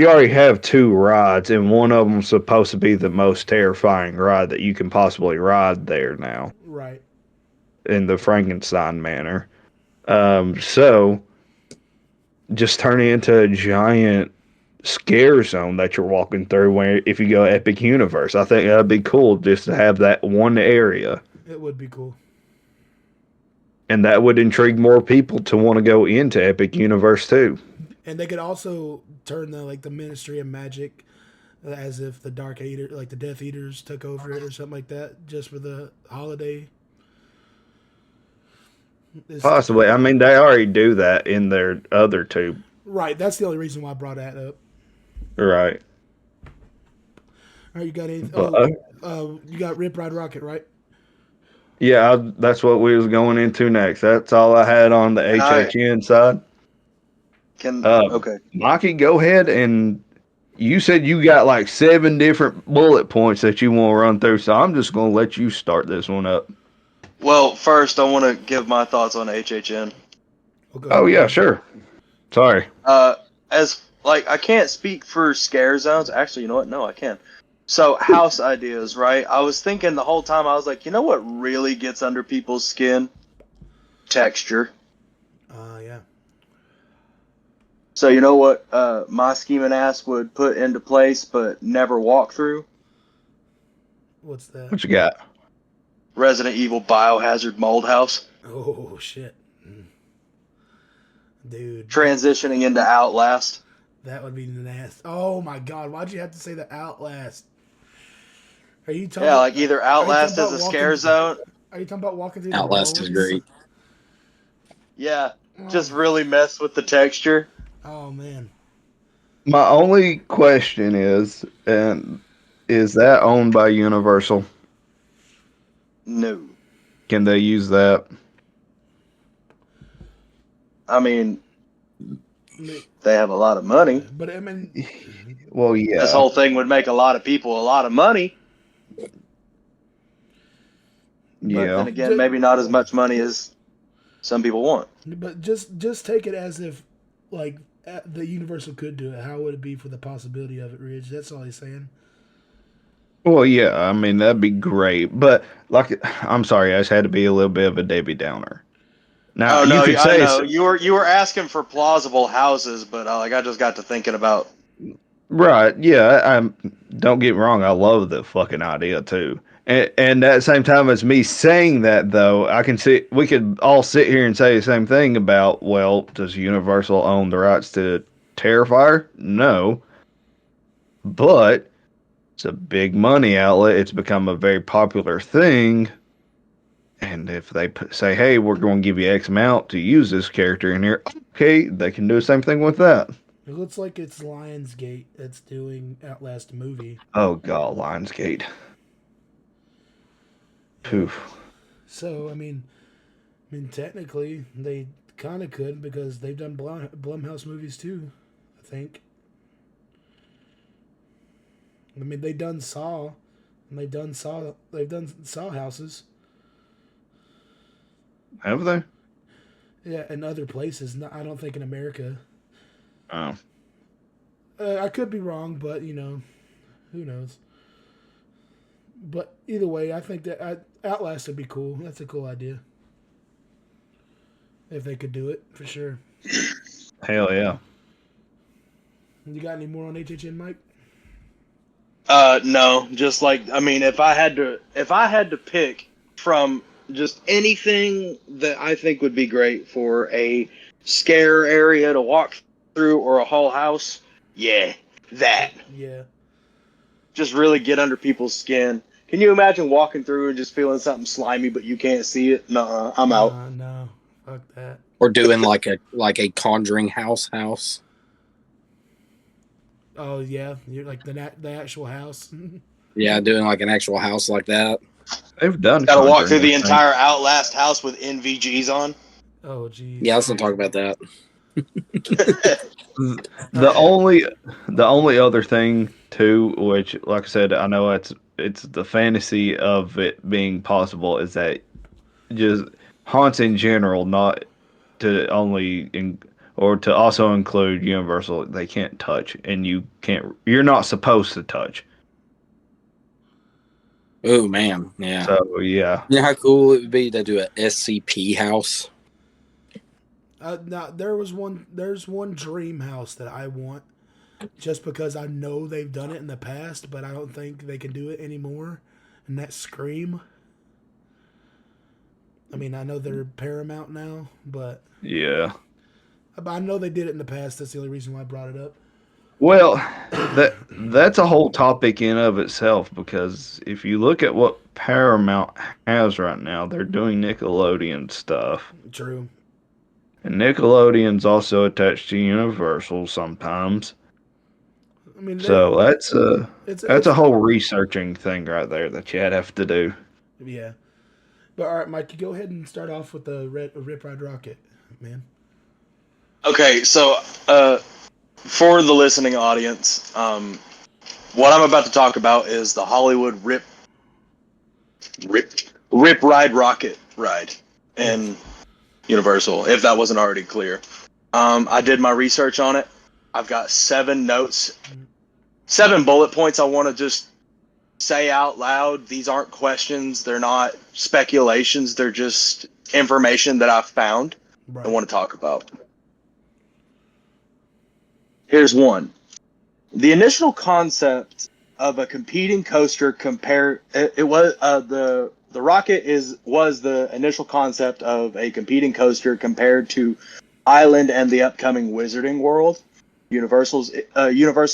already have two rides, and one of them's supposed to be the most terrifying ride that you can possibly ride there now. Right. In the Frankenstein manner. So just turn it into a giant scare zone that you're walking through where if you go Epic Universe. I think that'd be cool just to have that one area. It would be cool. And that would intrigue more people to want to go into Epic Universe too. And they could also turn the Ministry of Magic as if the the Death Eaters took over it or something like that, just for the holiday. Possibly. They already do that in their other two. Right. That's the only reason why I brought that up. Right. right, you got anything? But You got Rip Ride Rocket, right? yeah, that's what we was going into next. That's all I had on the And I HHN side. can Uh, okay. Mikey, go ahead, and you said you got like 7 different bullet points that you want to run through, so I'm just going to let you start this one up. Well, first I want to give my thoughts on HHN. Oh, go Oh ahead. yeah, sure. Sorry. As like I can't speak for scare zones. Actually, you know what? No, I can. So house ideas, right? I was thinking the whole time. I was like, you know what really gets under people's skin? Texture. Yeah. So you know what my scheming ass would put into place but never walk through? What's that? What you got? Resident Evil Biohazard Mold House. Oh shit, dude. Transitioning into Outlast. That would be nasty. Oh my god, why'd you have to say the Outlast? Are you talking? Yeah, like either Outlast talking as a about scare walking- zone. Are you talking about walking through Outlast the is bones? great. Yeah, just really mess with the texture. Oh man. My only question is, and is that owned by Universal? No. Can they use that? I mean, they have a lot of money. But I mean, Well, yeah. This whole thing would make a lot of people a lot of money. But Yeah. then again, maybe not as much money as some people want. but just take it as if like the Universal could do it. How would it be for the possibility of it, Ridge? That's all he's saying. Well, yeah. I mean, that'd be great. But like, I'm sorry, I just had to be a little bit of a Debbie Downer. Now Oh you no, could I say know you were asking for plausible houses, but I just got to thinking about. right. Yeah. Don't get me wrong. I love the fucking idea too. And at the same time as me saying that, though, I can see we could all sit here and say the same thing about, well, does Universal own the rights to Terrifier? No, but it's a big money outlet. It's become a very popular thing. And if they say, hey, we're going to give you X amount to use this character in here, okay, they can do the same thing with that. It looks like it's Lionsgate that's doing Outlast movie. Oh, God, Lionsgate. Poof. So I mean, technically they kind of could because they've done Blumhouse movies too. I think. I mean, they've done Saw, and they've done Saw houses. Have they? Yeah, in other places. I don't think in America. Oh. I could be wrong, but who knows? But either way, I think that Outlast would be cool. That's a cool idea. If they could do it, for sure. Hell yeah. You got any more on HHN, Mike? No, just like I mean, if I had to pick from just anything that I think would be great for a scare area to walk through or a whole house, yeah, that. Yeah. Just really get under people's skin. Can you imagine walking through and just feeling something slimy, but you can't see it? Nuh-uh, I'm out. No, fuck that. Or doing like a Conjuring house. Oh yeah, you're like the actual house. Yeah, doing like an actual house like that. They've done. Got to walk through Conjuring, the I think. entire Outlast house with NVGs on. Oh geez. Yeah, let's not talk about that. The only other thing too, which like I said, I know it's the fantasy of it being possible, is that just haunts in general, not to only or to also include Universal, they can't touch, and you're not supposed to touch. Oh man, yeah. So yeah, You know how cool it would be to do a SCP house? Now there's one dream house that I want, just because I know they've done it in the past, but I don't think they can do it anymore, and that's Scream. I mean, I know they're Paramount now, but yeah. I know they did it in the past. That's the only reason why I brought it up. Well, that's a whole topic in of itself, because if you look at what Paramount has right now, they're doing Nickelodeon stuff. True. And Nickelodeon's also attached to Universal sometimes. I mean, So it's that's a whole researching thing right there that you'd have to do. yeah. But all right, Mike, you go ahead and start off with the Rip Ride Rocket, man. Okay, so for the listening audience, what I'm about to talk about is the Hollywood Rip Ride Rocket ride in Universal. If that wasn't already clear, I did my research on it. I've got 7 notes, 7 bullet points I want to just say out loud. These aren't questions. They're not speculations. They're just information that I've found Right. and want to talk about. Here's one. The initial concept of a competing coaster the Rocket was the initial concept of a competing coaster compared to Island and the upcoming Wizarding World. Universal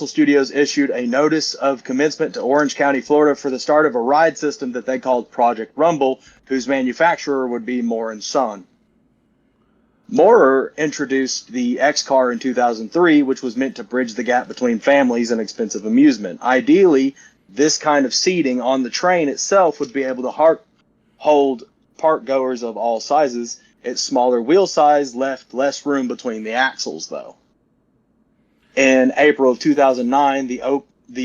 Studios issued a notice of commencement to Orange County, Florida for the start of a ride system that they called Project Rumble, whose manufacturer would be Moore & Son. Moorer introduced the X-Car in 2003, which was meant to bridge the gap between families and expensive amusement. Ideally, this kind of seating on the train itself would be able to hold park goers of all sizes. Its smaller wheel size left less room between the axles, though. In April of 2009, the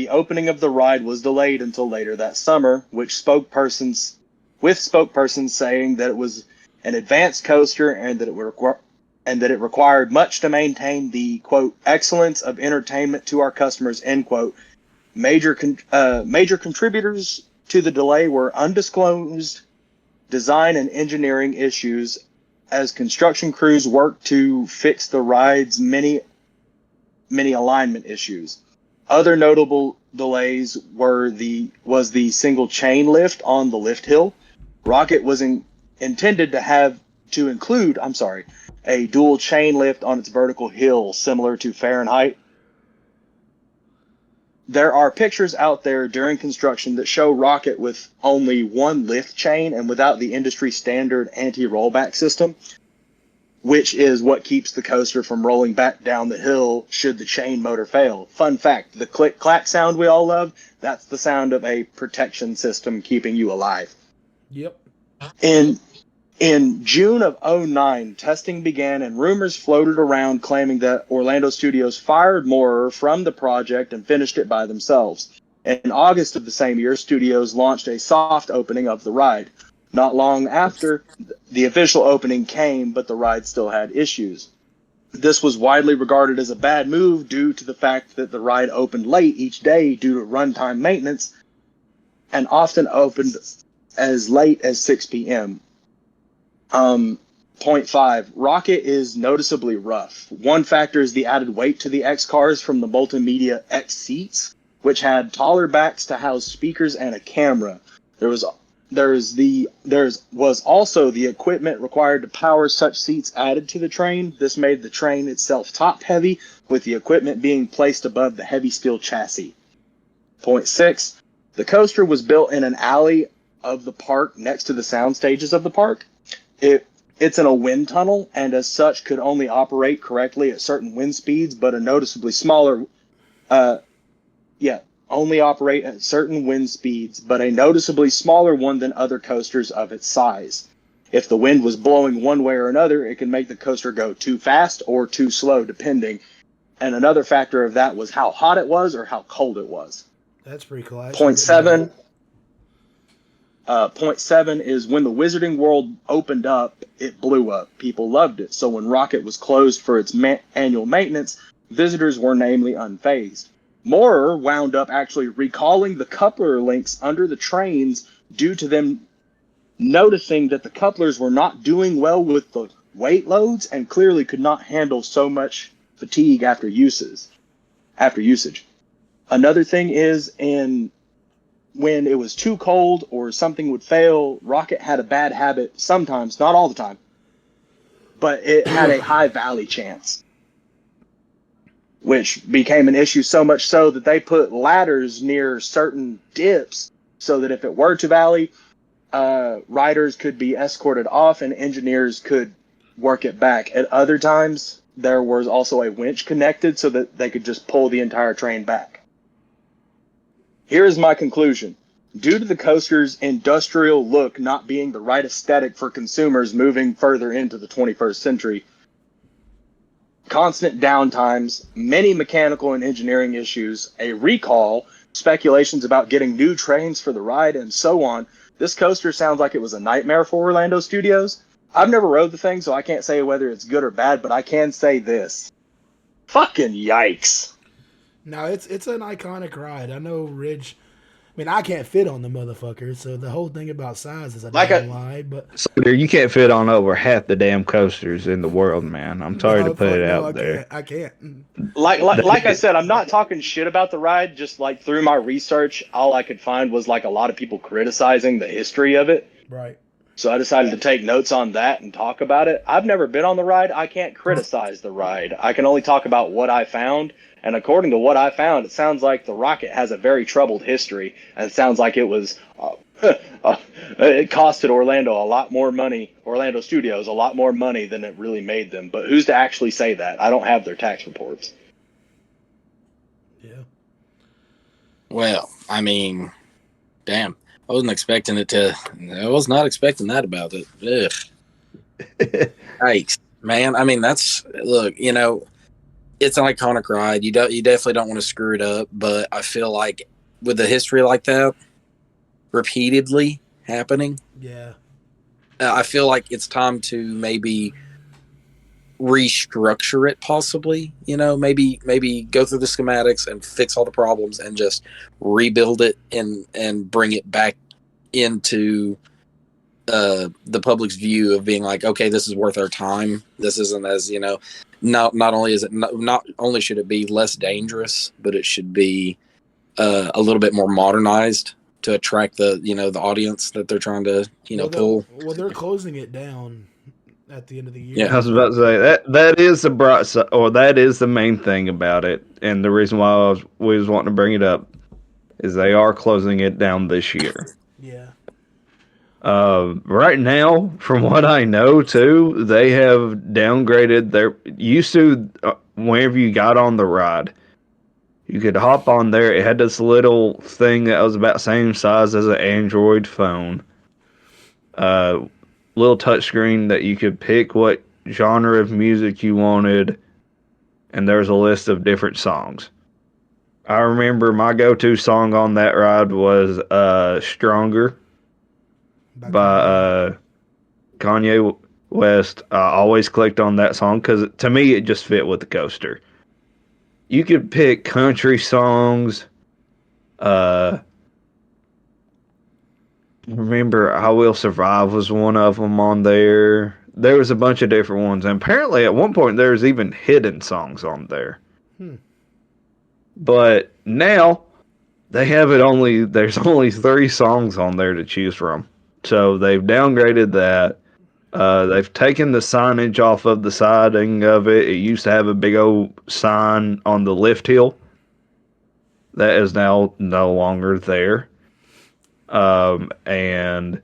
opening of the ride was delayed until later that summer, with spokespersons saying that it was an advanced coaster and that it required much to maintain the, quote, excellence of entertainment to our customers, end quote. Major contributors to the delay were undisclosed design and engineering issues as construction crews worked to fix the ride's many alignment issues. Other notable delays was the single chain lift on the lift hill. Rocket was intended to include a dual chain lift on its vertical hill, similar to Fahrenheit. There are pictures out there during construction that show Rocket with only one lift chain and without the industry standard anti-rollback system, which is what keeps the coaster from rolling back down the hill should the chain motor fail. Fun fact, the click-clack sound we all love, that's the sound of a protection system keeping you alive. Yep. In June of 2009, testing began and rumors floated around claiming that Orlando Studios fired Moorer from the project and finished it by themselves. In August of the same year, Studios launched a soft opening of the ride. Not long after, the official opening came, but the ride still had issues. This was widely regarded as a bad move due to the fact that the ride opened late each day due to runtime maintenance and often opened as late as 6 p.m. Point 5. Rocket is noticeably rough. One factor is the added weight to the X cars from the Multimedia X seats, which had taller backs to house speakers and a camera. There was also the equipment required to power such seats added to the train. This made the train itself top heavy, with the equipment being placed above the heavy steel chassis. Point 6. The coaster was built in an alley of the park next to the sound stages of the park. It's in a wind tunnel, and as such could only operate correctly at certain wind speeds, but a noticeably smaller, only operate at certain wind speeds, but a noticeably smaller one than other coasters of its size. If the wind was blowing one way or another, it can make the coaster go too fast or too slow, depending. And another factor of that was how hot it was or how cold it was. That's pretty cool. Point 7 is when the Wizarding World opened up, it blew up. People loved it. So when Rocket was closed for its annual maintenance, visitors were namely unfazed. Moorer wound up actually recalling the coupler links under the trains due to them noticing that the couplers were not doing well with the weight loads and clearly could not handle so much fatigue after usage. Another thing is when it was too cold or something would fail, Rocket had a bad habit sometimes, not all the time, but it had a high valley chance, which became an issue so much so that they put ladders near certain dips so that if it were to valley, riders could be escorted off and engineers could work it back. At other times, there was also a winch connected so that they could just pull the entire train back. Here is my conclusion. Due to the coaster's industrial look not being the right aesthetic for consumers moving further into the 21st century, constant downtimes, many mechanical and engineering issues, a recall, speculations about getting new trains for the ride, and so on, this coaster sounds like it was a nightmare for Orlando Studios. I've never rode the thing, so I can't say whether it's good or bad, but I can say this. Fucking yikes. No, it's an iconic ride. I know Ridge. I mean, I can't fit on the motherfucker, so the whole thing about size is a damn lie. But You can't fit on over half the damn coasters in the world, man. I'm sorry to put it out there. I can't. Like I said, I'm not talking shit about the ride. Just like through my research, all I could find was like a lot of people criticizing the history of it. Right. So I decided to take notes on that and talk about it. I've never been on the ride. I can't criticize the ride. I can only talk about what I found. And according to what I found, it sounds like the Rocket has a very troubled history. And it sounds like it was, it costed Orlando Studios a lot more money than it really made them. But who's to actually say that? I don't have their tax reports. Yeah. Well, I mean, damn. I wasn't expecting it to. I was not expecting that about it. Ugh. Yikes, man. I mean, look. It's an iconic ride. You definitely don't want to screw it up. But I feel like with a history like that, repeatedly happening, Yeah. I feel like it's time to maybe restructure it. Possibly, maybe go through the schematics and fix all the problems and just rebuild it and bring it back into the public's view of being like, okay, this is worth our time. This isn't as not only is it not only should it be less dangerous, but it should be a little bit more modernized to attract the audience that they're trying to pull. Well, they're closing it down at the end of the year. Yeah, I was about to say that is the bright side, or that is the main thing about it, and the reason why we was wanting to bring it up is they are closing it down this year. Yeah. Right now, from what I know, too, they have downgraded their. Used to, whenever you got on the ride, you could hop on there. It had this little thing that was about the same size as an Android phone. Little touchscreen that you could pick what genre of music you wanted, and there's a list of different songs. I remember my go-to song on that ride was Stronger by Kanye West. I always clicked on that song because to me it just fit with the coaster. You could pick country songs. Remember I Will Survive was one of them on there. There was a bunch of different ones, and apparently at one point there was even hidden songs on there. But now they have there's only 3 songs on there to choose from. So they've downgraded that. They've taken the signage off of the siding of it. It used to have a big old sign on the lift hill. That is now no longer there. And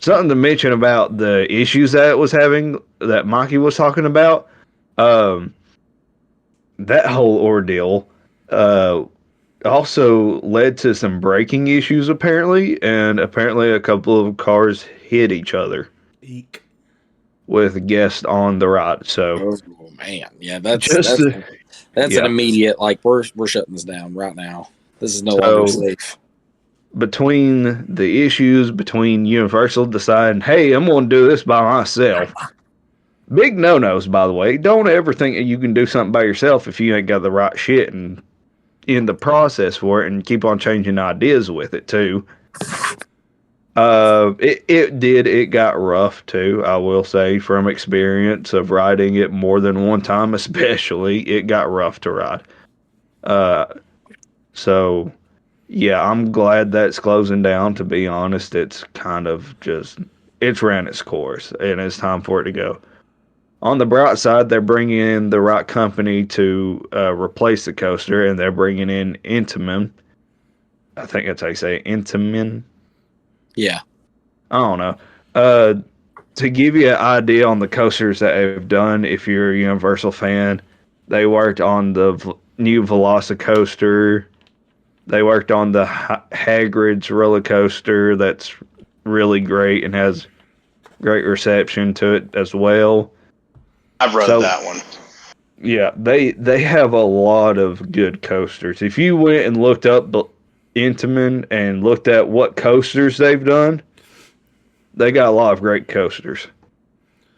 something to mention about the issues that it was having, that Mikey was talking about, that whole ordeal also led to some braking issues, apparently, and apparently a couple of cars hit each other. Eek. With guests on the ride. So, oh man, yeah, that's an immediate, like, we're shutting this down right now. This is no longer safe. Between the issues between Universal deciding, hey, I'm going to do this by myself. Big no-nos, by the way. Don't ever think that you can do something by yourself if you ain't got the right shit and in the process for it, and keep on changing ideas with it too. It got rough too, I will say, from experience of riding it more than one time, especially. It got rough to ride. So yeah, I'm glad that's closing down, to be honest. It's kind of it's ran its course, and it's time for it to go. On the bright side, they're bringing in the right company to replace the coaster, and they're bringing in Intamin. I think that's how you say it, Intamin. Yeah. I don't know. To give you an idea on the coasters that they've done, if you're a Universal fan, they worked on the new Velocicoaster. They worked on the Hagrid's roller coaster. That's really great and has great reception to it as well. I've rode So- that one. Yeah, they have a lot of good coasters. If you went and looked up Intamin and looked at what coasters they've done, they got a lot of great coasters.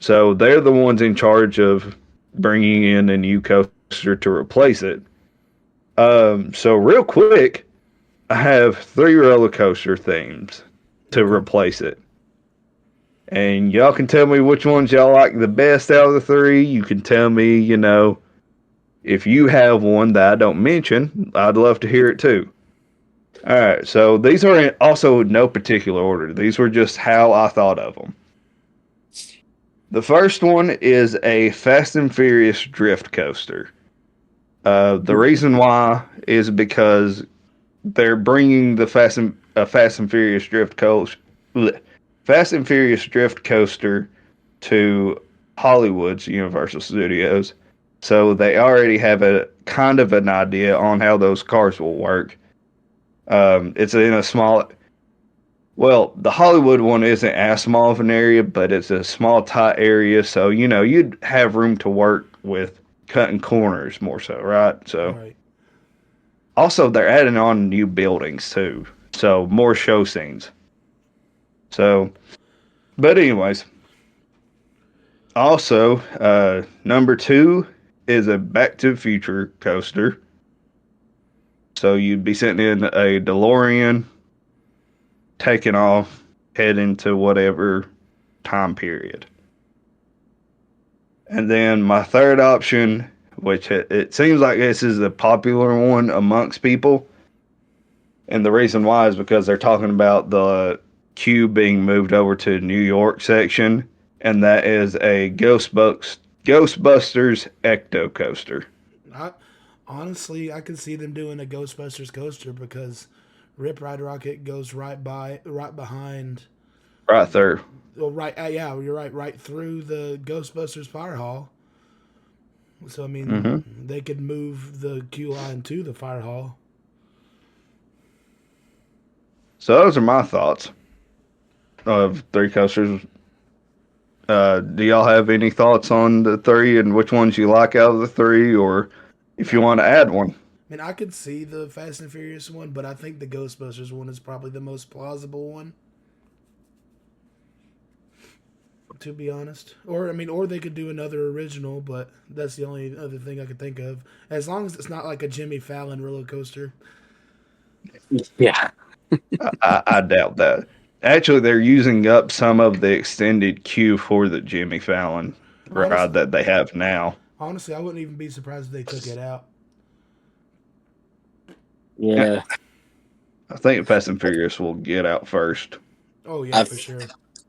So they're the ones in charge of bringing in a new coaster to replace it. So real quick, I have 3 roller coaster themes to replace it. And y'all can tell me which ones y'all like the best out of the 3. You can tell me, if you have one that I don't mention, I'd love to hear it too. Alright, so these are in also no particular order. These were just how I thought of them. The first one is a Fast and Furious drift coaster. The reason why is because they're bringing the Fast and Furious drift coaster, Fast and Furious drift coaster to Hollywood's Universal Studios, so they already have a kind of an idea on how those cars will work. It's in a small. Well, the Hollywood one isn't as small of an area, but it's a small, tight area, so you'd have room to work with cutting corners more so, right? So. Right. Also, they're adding on new buildings too, so more show scenes. So, but anyways, also number 2 is a Back to the Future coaster. So you'd be sitting in a DeLorean, taking off, heading to whatever time period. And then my third option, which it seems like this is a popular one amongst people. And the reason why is because they're talking about the queue being moved over to New York section, and that is a Ghostbusters Ecto Coaster. Honestly, I could see them doing a Ghostbusters coaster because Rip Ride Rocket goes right behind. Right there. Well, right, yeah, you're right through the Ghostbusters fire hall. So I mean, they could move the queue line to the fire hall. So those are my thoughts of 3 coasters. Do y'all have any thoughts on the 3 and which ones you like out of the 3, or if you want to add one? I mean, I could see the Fast and Furious one, but I think the Ghostbusters one is probably the most plausible one. To be honest, or they could do another original, but that's the only other thing I could think of. As long as it's not like a Jimmy Fallon roller coaster. Yeah. I doubt that. Actually, they're using up some of the extended queue for the Jimmy Fallon ride that they have now. Honestly, I wouldn't even be surprised if they took it out. Yeah. I think Fast and Furious will get out first. Oh yeah, for sure.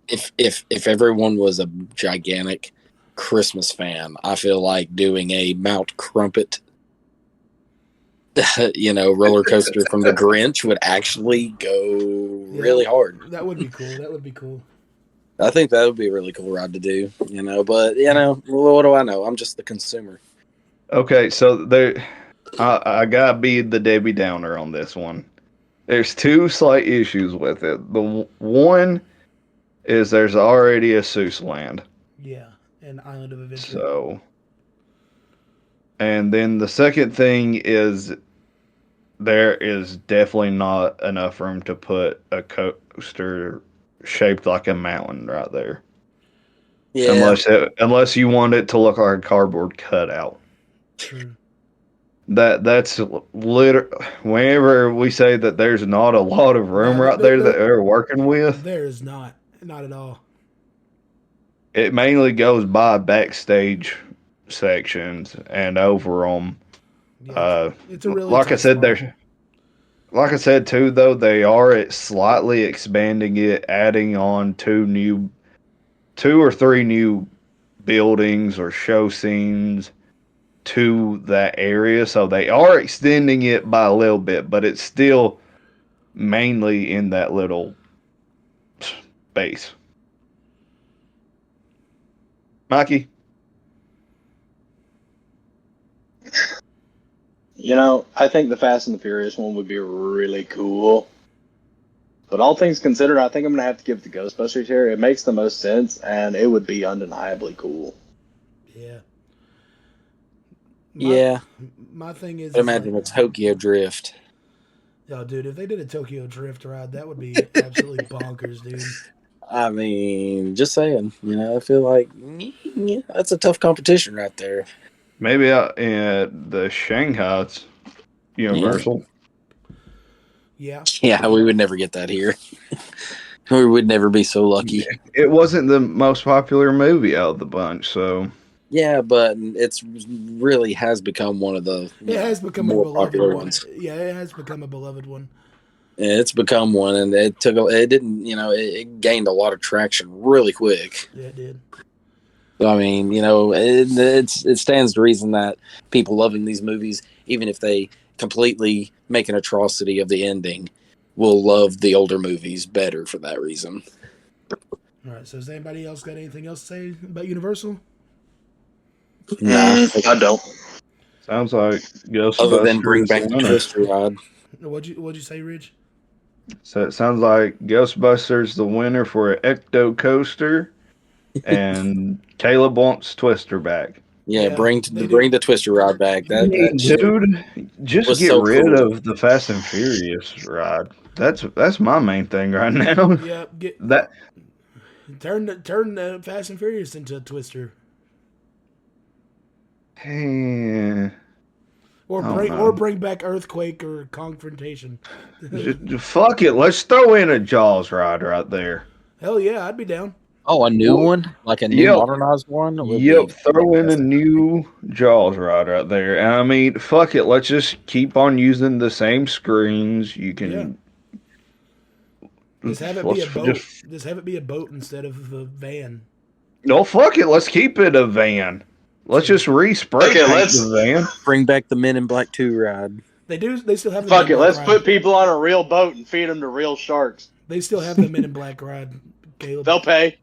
If everyone was a gigantic Christmas fan, I feel like doing a Mount Crumpet, roller coaster from the Grinch would actually go really hard. That would be cool. That would be cool. I think that would be a really cool ride to do, but what do I know? I'm just the consumer. Okay, so I gotta be the Debbie Downer on this one. There's 2 slight issues with it. The one is there's already a Seuss Land. Yeah, and Island of Adventure. So, and then the second thing is there is definitely not enough room to put a coaster shaped like a mountain right there. Yeah. Unless you want it to look like a cardboard cutout. True. That's whenever we say that there's not a lot of room right there that they're working with. There is not at all. It mainly goes by backstage sections and over them. Yeah, it's a really like I said, spot. like I said too, though they are slightly expanding it, adding on 2 or 3 new buildings or show scenes to that area, so they are extending it by a little bit, but it's still mainly in that little space. Mikey? You know, I think the Fast and the Furious one would be really cool. But all things considered, I think I'm going to have to give it to Ghostbusters here. It makes the most sense, and it would be undeniably cool. Yeah. Yeah. My thing is, Imagine a Tokyo Drift. Yo, dude, if they did a Tokyo Drift ride, that would be absolutely bonkers, dude. I mean, just saying. I feel like that's a tough competition right there. Maybe out in the Shanghai's Universal. Yeah. Yeah, we would never get that here. We would never be so lucky. It wasn't the most popular movie out of the bunch, so. Yeah, but it's really has become one of the It has become more a beloved popular one. ones. Yeah, it has become a beloved one. It's become one, and it didn't, it gained a lot of traction really quick. Yeah, it did. So, I mean, it stands to reason that people loving these movies, even if they completely make an atrocity of the ending, will love the older movies better for that reason. All right. So, has anybody else got anything else to say about Universal? Nah, I don't. Sounds like Ghostbusters. Other than bring back the Twister ride. What'd you say, Ridge? So it sounds like Ghostbusters the winner for an Ecto Coaster, and Caleb wants Twister back. Yeah, bring the Twister ride back. That Dude, just was get so rid cool. of the Fast and Furious ride. That's my main thing right now. Yeah, That turn the Fast and Furious into a Twister, or bring back Earthquake or Confrontation. fuck it. Let's throw in a Jaws ride right there. Hell yeah, I'd be down. Oh, a new one? Like a new modernized one? Yep, throw in a new Jaws ride right there. And I mean, fuck it. Let's just keep on using the same screens. You can just have it be a boat. Just have it be a boat instead of the van. No, fuck it. Let's keep it a van. Let's just respray the van. Bring back the Men in Black 2 ride. They still have the Fuck it. Let's put people on a real boat and feed them to real sharks. They still have the Men in Black ride, Caleb. They'll pay.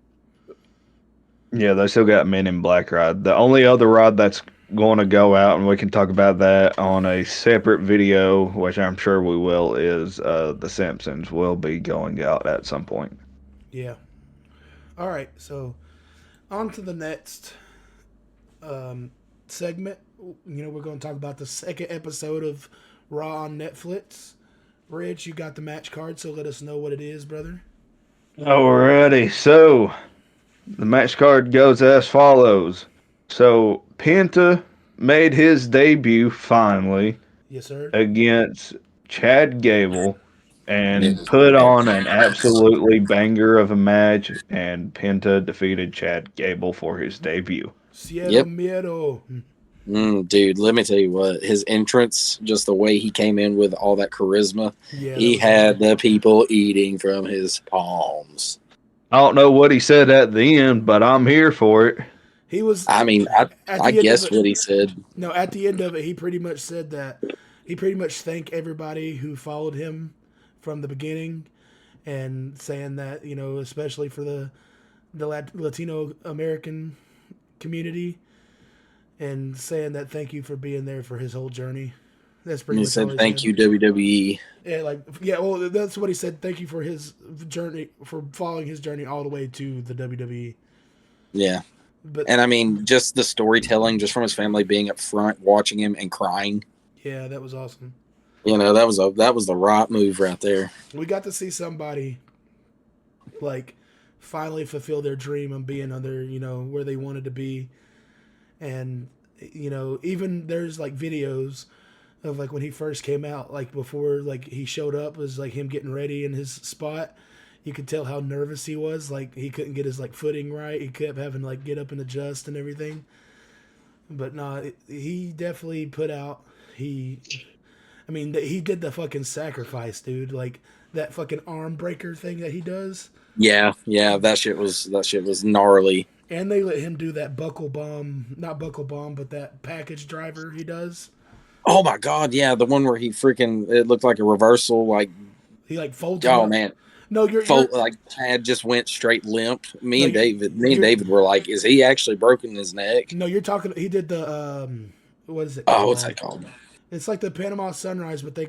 Yeah, they still got Men in Black ride. The only other ride that's going to go out, and we can talk about that on a separate video, which I'm sure we will, is The Simpsons will be going out at some point. Yeah. All right, so on to the next segment. We're going to talk about the second episode of Raw on Netflix. Rich, you got the match card, so let us know what it is, brother. Alrighty, so the match card goes as follows. So Penta made his debut finally. Yes, sir. Against Chad Gable and put on an absolutely banger of a match, and Penta defeated Chad Gable for his debut. Miedo. Dude, let me tell you what, his entrance, just the way he came in with all that charisma, he had the people eating from his palms. I don't know what he said at the end, but I'm here for it. He was. I mean, I guessed what he said. No, at the end of it, he pretty much said that he pretty much thanked everybody who followed him from the beginning, and saying that, especially for the Latino American community, and saying that thank you for being there for his whole journey. That's pretty much. He said thank you, WWE. Yeah, well, that's what he said. Thank you for his journey, for following his journey all the way to the WWE. Yeah. And I mean, just the storytelling, just from his family being up front, watching him and crying. Yeah, that was awesome. That was the right move right there. We got to see somebody finally fulfill their dream of being under, where they wanted to be. And, even there's videos of when he first came out, before he showed up, was him getting ready in his spot. You could tell how nervous he was. He couldn't get his footing right. He kept having to get up and adjust and everything. But no, he definitely put out. He did the fucking sacrifice, dude. That fucking arm breaker thing that he does. Yeah, that shit was gnarly. And they let him do that not buckle bomb, but that package driver he does. Oh my god, yeah, the one where he it looked like a reversal, he folds. Oh man. No, you're Chad just went straight limp. Me and David were like, is he actually broken his neck? No, you're talking. He did the what is it? Oh, what's that called? It's like the Panama Sunrise, but they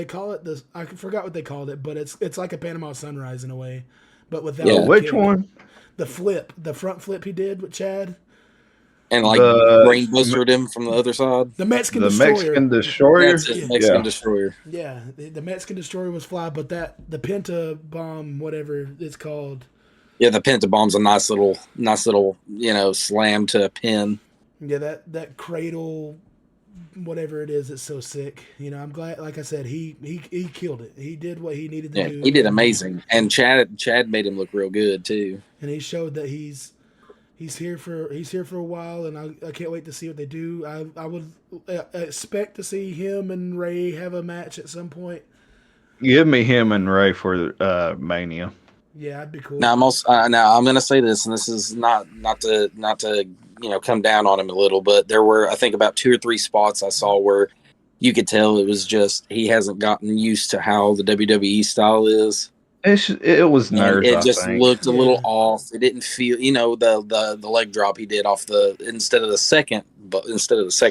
call it this. I forgot what they called it, but it's like a Panama Sunrise in a way, but without Yeah. the Which kick. one? The flip, the front flip he did with Chad. And like The rainbowed him from the other side. The Mexican the Destroyer. Mexican Destroyer. That's it, Yeah. Mexican Yeah. Destroyer. Yeah, the Mexican Destroyer was fly, but the Penta Bomb, whatever it's called. Yeah, the Pentabomb's a nice little, slam to a pin. Yeah, that cradle, whatever it is, it's so sick. I'm glad. Like I said, he killed it. He did what he needed to Yeah, do. he did amazing, and Chad made him look real good too. And he showed that he's here for a while, and I can't wait to see what they do. I would expect to see him and Ray have a match at some point. Give me him and Ray for Mania. Yeah, that'd be cool. Now I'm also now I'm going to say this, and this is not to come down on him a little, but there were, I think, about 2 or 3 spots I saw where you could tell it was just he hasn't gotten used to how the WWE style is. It was nerves. It just I think. looked a little off. It didn't feel, the leg drop he did off instead of the second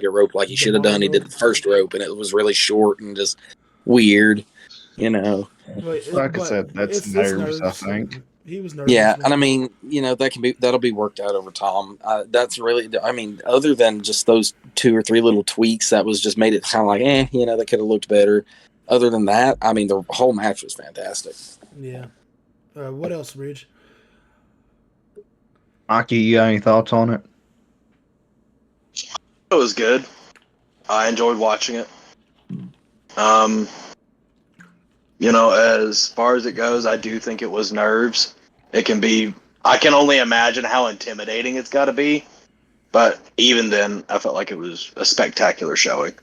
rope like he should have done. He did the first rope, and it was really short and just weird. Like I said, that's it's nerves. I think. He was nervous. Yeah, and I mean, that'll be worked out over time. That's really, I mean, other than just those 2 or 3 little tweaks, that was just made it kind of like, that could have looked better. Other than that, I mean, the whole match was fantastic. Yeah. What else, Ridge? Mikey, you got any thoughts on it? It was good. I enjoyed watching it. As far as it goes, I do think it was nerves. I can only imagine how intimidating it's got to be. But even then, I felt like it was a spectacular showing.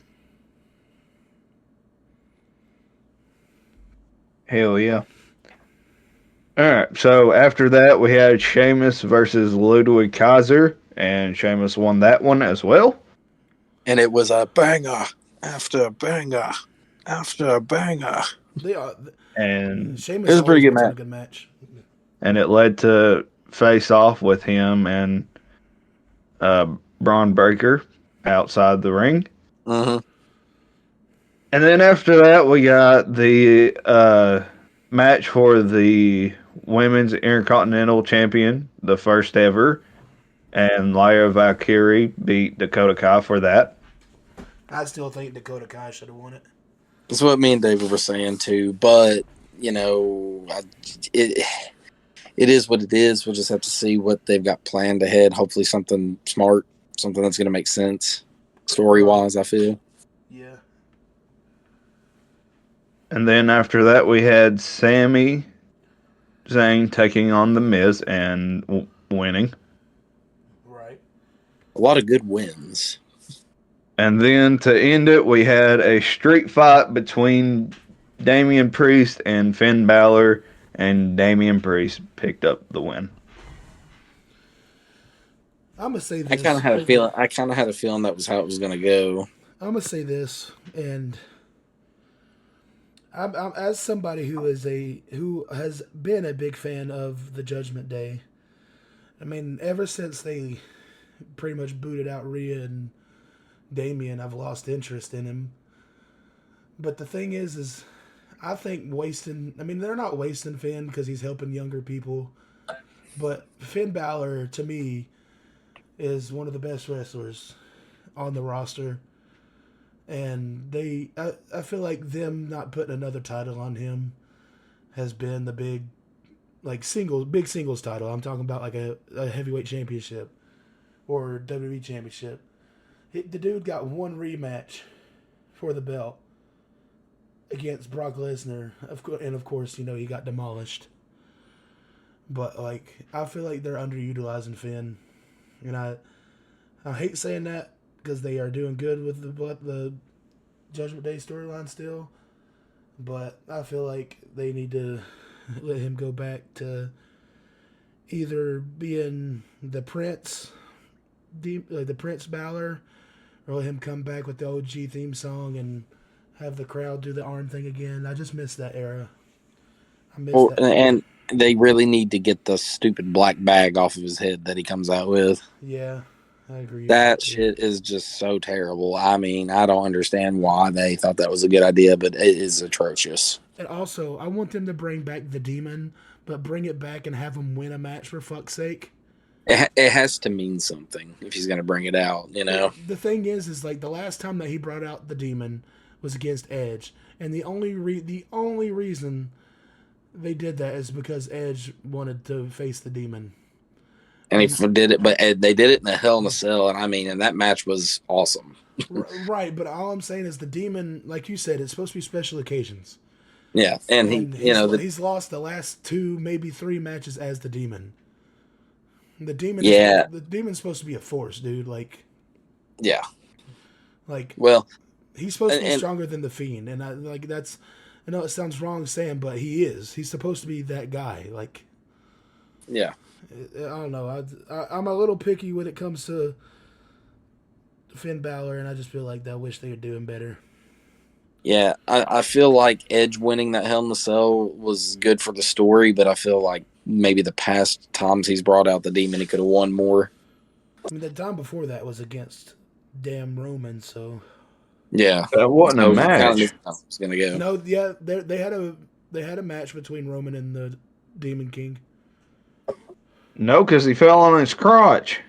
Hell yeah. All right, so after that, we had Sheamus versus Ludwig Kaiser, and Sheamus won that one as well. And it was a banger after banger after banger. And Sheamus it was a pretty good always puts on match. a good match. And it led to face off with him and Braun Breaker outside the ring. Mm-hmm. And then after that, we got the match for the Women's Intercontinental Champion, the first ever. And Lyra Valkyrie beat Dakota Kai for that. I still think Dakota Kai should have won it. That's what me and David were saying too. But it is what it is. We'll just have to see what they've got planned ahead. Hopefully, something smart, something that's going to make sense story wise. I feel. Yeah. And then after that, we had Sami Zayn taking on The Miz and winning. Right. A lot of good wins. And then to end it, we had a street fight between Damian Priest and Finn Balor, and Damian Priest picked up the win. I'm gonna say this. I kind of had a feeling that was how it was going to go. I'm gonna say this, and I'm as somebody who has been a big fan of the Judgment Day. I mean, ever since they pretty much booted out Rhea and Damian, I've lost interest in him. But the thing is I think they're not wasting Finn because he's helping younger people. But Finn Balor, to me, is one of the best wrestlers on the roster. And I feel like them not putting another title on him has been the big singles title. I'm talking about like a heavyweight championship or WWE championship. The dude got one rematch for the belt against Brock Lesnar, and of course, he got demolished. But I feel like they're underutilizing Finn, and I hate saying that because they are doing good with the Judgment Day storyline still. But I feel like they need to let him go back to either being the Prince Balor, or let him come back with the OG theme song and have the crowd do the arm thing again. I just miss that era. That. And they really need to get the stupid black bag off of his head that he comes out with. Yeah. I agree. That shit is just so terrible. I mean, I don't understand why they thought that was a good idea, but it is atrocious. And also, I want them to bring back the demon, but bring it back and have him win a match for fuck's sake. It has to mean something if he's going to bring it out, you know? The thing is like the last time that he brought out the demon was against Edge, and the only reason they did that is because Edge wanted to face the demon. And he did it, but they did it in a Hell in a Cell, and I mean, and that match was awesome. Right, but all I'm saying is the demon, like you said, it's supposed to be special occasions. Yeah, and he's lost the last 2, maybe 3 matches as the demon. The demon, the demon's supposed to be a force, dude. Like, yeah, well, he's supposed to be stronger than the Fiend, and I know it sounds wrong saying, but he is. He's supposed to be that guy. Like, yeah. I don't know. I'm a little picky when it comes to Finn Balor, and I just feel like I wish they were doing better. Yeah, I feel like Edge winning that Hell in a Cell was good for the story, but I feel like maybe the past times he's brought out the demon, he could have won more. I mean, the time before that was against damn Roman, so yeah, that wasn't a match. Was gonna go. No, yeah, they had a match between Roman and the Demon King. No, because he fell on his crotch.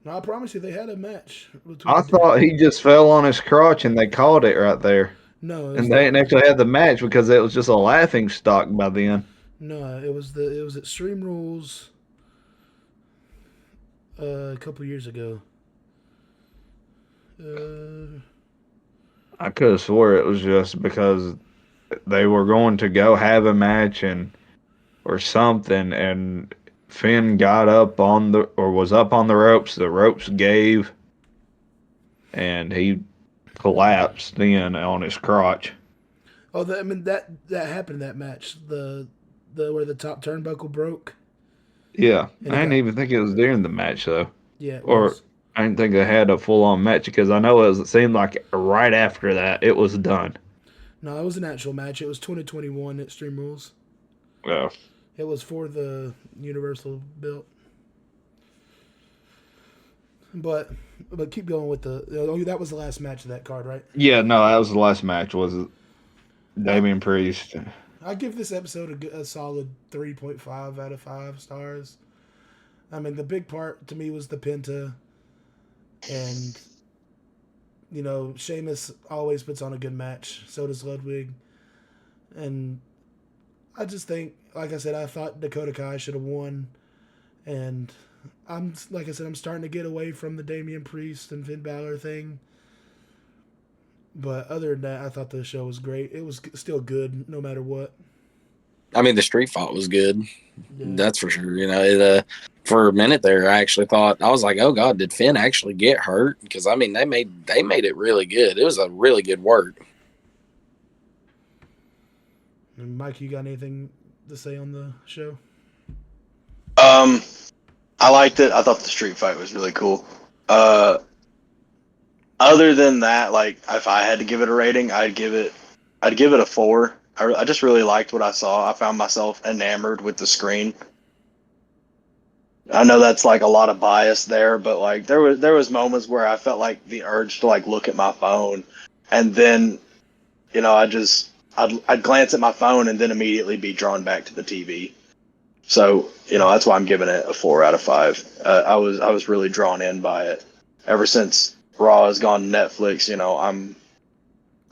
No, I promise you, they had a match. I thought he just fell on his crotch and they called it right there. No, and they didn't actually have the match because it was just a laughing stock by then. No, it was Extreme Rules a couple years ago. I could have swore it was just because they were going to go have a match or something, and Finn got up was up on the ropes. The ropes gave, and he collapsed then on his crotch. Oh, that happened in that match. The where the top turnbuckle broke. Yeah, I didn't even think it was during the match though. Yeah, I didn't think they had a full on match because I know it seemed like right after that it was done. No, it was an actual match. It was 2021 Extreme Rules. Yeah. It was for the Universal belt. But keep going with that was the last match of that card, right? Yeah, no, that was the last match. Was it Damian Priest? I give this episode a solid 3.5 out of 5 stars. I mean, the big part to me was the Penta, and Sheamus always puts on a good match. So does Ludwig, and I just think, like I said, I thought Dakota Kai should have won, and I'm starting to get away from the Damian Priest and Finn Balor thing. But other than that, I thought the show was great. It was still good, no matter what. I mean, the street fight was good. Yeah. That's for sure. For a minute there, I actually thought, I was like, "Oh God, did Finn actually get hurt?" Because I mean, they made it really good. It was a really good work. And Mike, you got anything to say on the show? I liked it. I thought the street fight was really cool. Other than that, like, if I had to give it a rating, I'd give it a 4. I just really liked what I saw. I found myself enamored with the screen. I know that's like a lot of bias there, but like there was moments where I felt like the urge to like look at my phone, and then, I'd glance at my phone and then immediately be drawn back to the TV. So, that's why I'm giving it a 4 out of 5. I was really drawn in by it. Ever since Raw has gone to Netflix,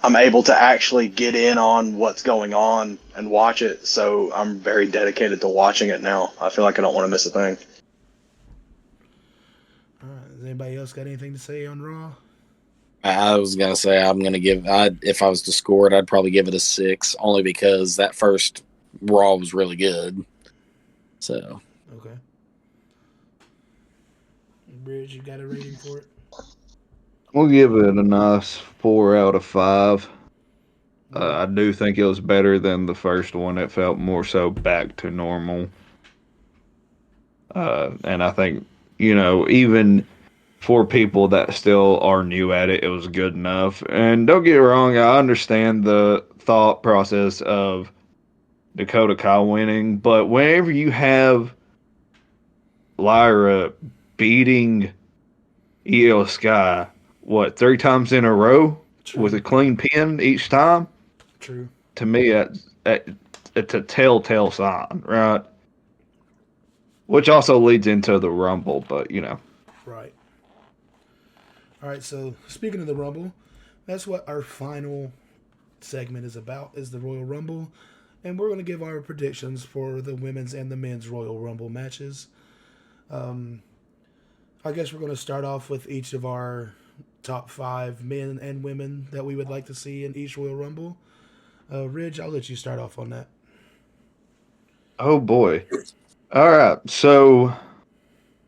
I'm able to actually get in on what's going on and watch it. So I'm very dedicated to watching it now. I feel like I don't want to miss a thing. All right. Does anybody else got anything to say on Raw? I was going to say if I was to score it, I'd probably give it a 6, only because that first Raw was really good. So. Okay. Bridge, you got a rating for it? We'll give it a nice 4 out of 5. I do think it was better than the first one. It felt more so back to normal. And I think, even for people that still are new at it, it was good enough. And don't get me wrong, I understand the thought process of Dakota Kai winning, but whenever you have Lyra beating Io Sky, 3 times in a row True. with a clean pin each time? True. To me, it's a telltale sign, right? Which also leads into the Rumble, but Right. All right. So speaking of the Rumble, that's what our final segment is about. Is the Royal Rumble, and we're going to give our predictions for the women's and the men's Royal Rumble matches. I guess we're going to start off with each of our top 5 men and women that we would like to see in each Royal Rumble. Ridge, I'll let you start off on that. oh boy. All right, so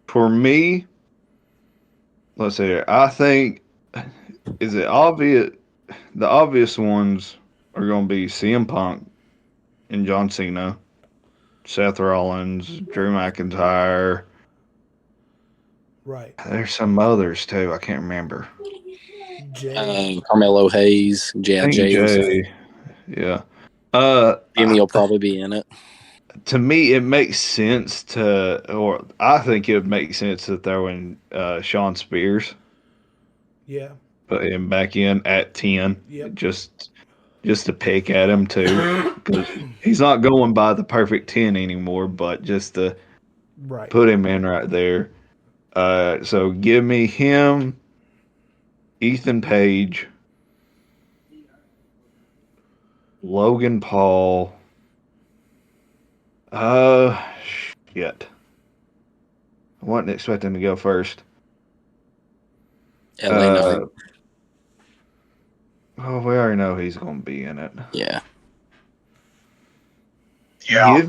for me, let's see here. I think is it obvious? The obvious ones are going to be CM Punk and John Cena, Seth Rollins, Drew McIntyre. Right. There's some others too. I can't remember. Jay. Carmelo Hayes, I Jay, think Jay, Jay. Yeah. Uh, Jimmy will probably be in it. to me, it makes sense or I think it would make sense to throw in Sean Spears, Yeah. put him back in at 10, Yep. just to pick at him too, because he's not going by the perfect 10 anymore, but just to Right. put him in right there. So give me him, Ethan Page, Logan Paul. Shit. I wasn't expecting to go first. LA Knight. Oh, we already know he's going to be in it. Yeah. Yeah.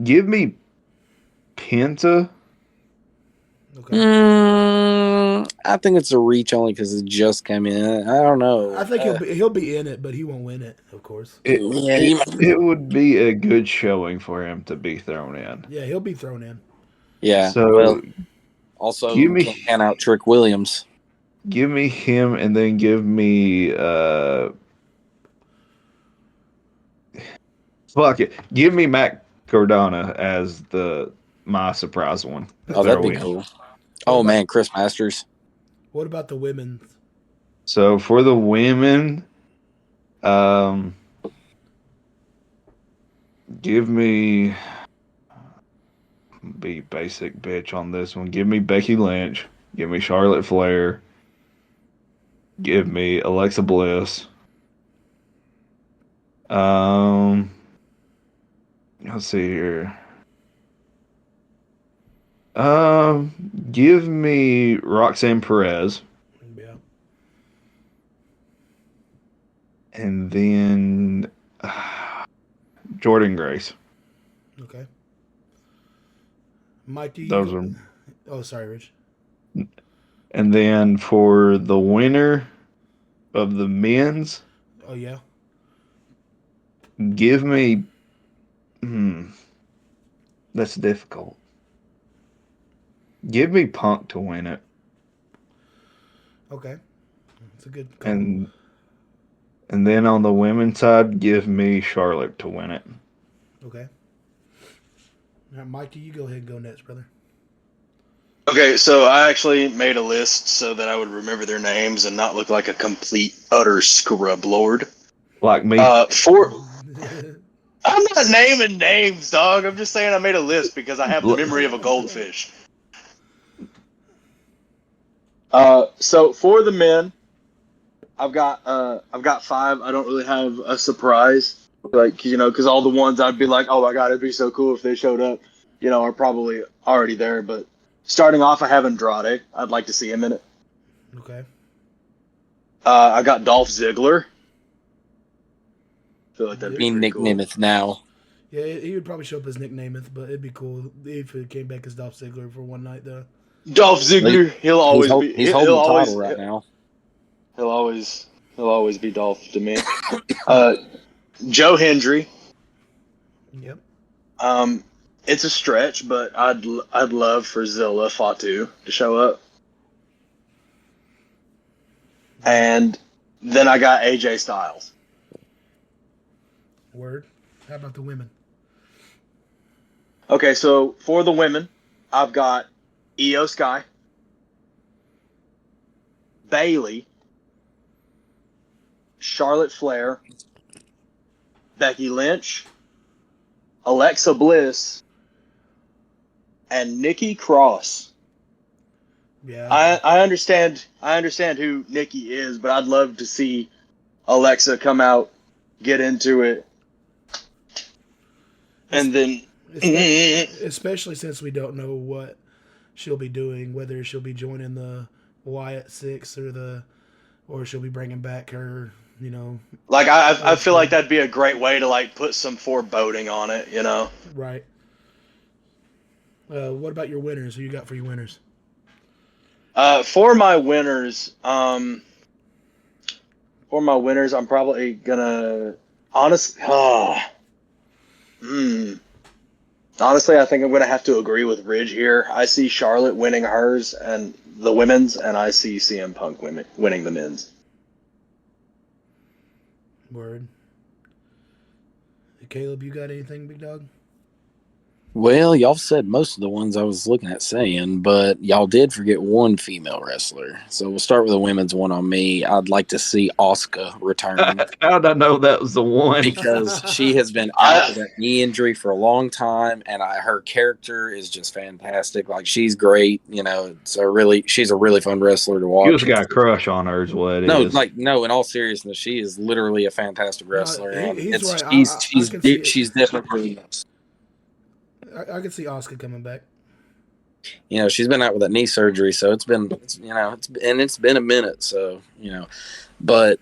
Give me Penta. Okay. I think it's a reach only because it just came in. I don't know. I think he'll be in it, but he won't win it, of course. It would be a good showing for him to be thrown in. Yeah, he'll be thrown in. Yeah. So well, also give me- can't count out Trick Williams. give me him, and then give me fuck it. Give me Matt Cardona as my surprise one. to Oh, that'd throw be in. cool. Oh man, Chris Masters. What about the women? So for the women, give me be basic bitch on this one. Give me Becky Lynch. Give me Charlotte Flair. Give me Alexa Bliss. Let's see here. Give me Roxanne Perez. Yeah. And then Jordan Grace. Okay. Mikey. Those are. Oh, sorry, Rich. And then for the winner of the men's, Oh, yeah. give me. That's difficult. Give me Punk to win it. Okay. It's a good call. And then on the women's side, give me Charlotte to win it. Okay. All right, Mikey, you go ahead and go next, brother. Okay, so I actually made a list so that I would remember their names and not look like a complete, utter scrub lord. Like me. I'm not naming names, dog. I'm just saying I made a list because I have the memory of a goldfish. So for the men, I've got 5. I don't really have a surprise, because all the ones I'd be like, oh my god, it'd be so cool if they showed up, are probably already there. But starting off, I have Andrade. I'd like to see him in it. Okay. I got Dolph Ziggler. I feel like that'd be Being pretty Nick cool. Nemeth now. Yeah, he would probably show up as Nick Nemeth, but it'd be cool if it came back as Dolph Ziggler for one night, though. Dolph Ziggler, he'll always be. He's holding the title right now. He'll always be Dolph to me. Joe Hendry. Yep. It's a stretch, but I'd love for Zilla Fatu to show up. And then I got AJ Styles. Word. How about the women? Okay, so for the women, I've got Io Sky. Bailey, Charlotte Flair, Becky Lynch, Alexa Bliss, and Nikki Cross. Yeah. I understand who Nikki is, but I'd love to see Alexa come out, get into it, and then Especially since we don't know what she'll be doing, whether she'll be joining the Wyatt Six or she'll be bringing back her, like I feel like that'd be a great way to like put some foreboding on it, Right. What about your winners? Who you got for your winners? For my winners, I'm probably gonna honestly, honestly, I think I'm gonna have to agree with Ridge here. I see Charlotte winning hers and the women's, and I see CM Punk winning the men's. Word. Caleb, you got anything, big dog? Well, y'all said most of the ones I was looking at saying, but y'all did forget one female wrestler. So we'll start with the women's one on me. I'd like to see Asuka return How'd I know that was the one? because she has been out with that knee injury for a long time, and her character is just fantastic. Like, she's great. She's a really fun wrestler to watch. You just got a crush on her, is what it is. No. In all seriousness, she is literally a fantastic wrestler. He's right. She's definitely. I can see Asuka coming back. She's been out with that knee surgery, so it's been a minute. So, but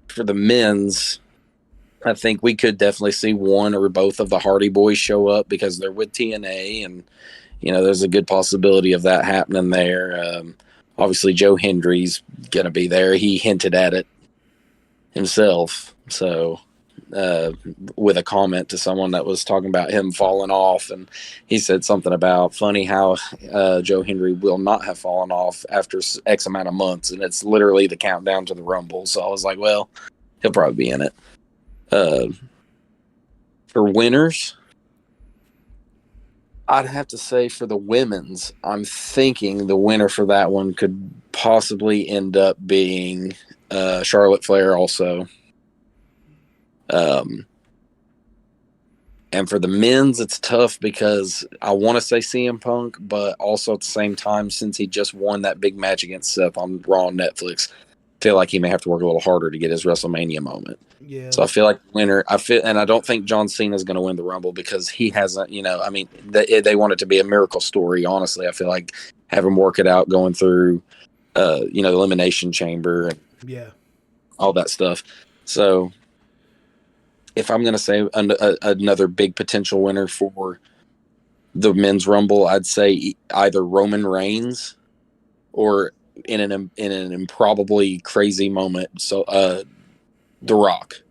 for the men's, I think we could definitely see one or both of the Hardy Boys show up because they're with TNA, and there's a good possibility of that happening there. Obviously, Joe Hendry's gonna be there. He hinted at it himself. So, with a comment to someone that was talking about him falling off, and he said something about funny how Joe Hendry will not have fallen off after X amount of months, and it's literally the countdown to the Rumble. So I was like, well, he'll probably be in it. For winners, I'd have to say for the women's, I'm thinking the winner for that one could possibly end up being Charlotte Flair also. And for the men's, it's tough because I want to say CM Punk, but also at the same time, since he just won that big match against Seth on Raw on Netflix, I feel like he may have to work a little harder to get his WrestleMania moment. Yeah. So I feel like winner. And I don't think John Cena is going to win the Rumble because he hasn't. They want it to be a miracle story. Honestly, I feel like have him work it out going through, the Elimination Chamber and all that stuff. So, if I'm going to say another big potential winner for the men's Rumble, I'd say either Roman Reigns or in an improbably crazy moment, so The Rock.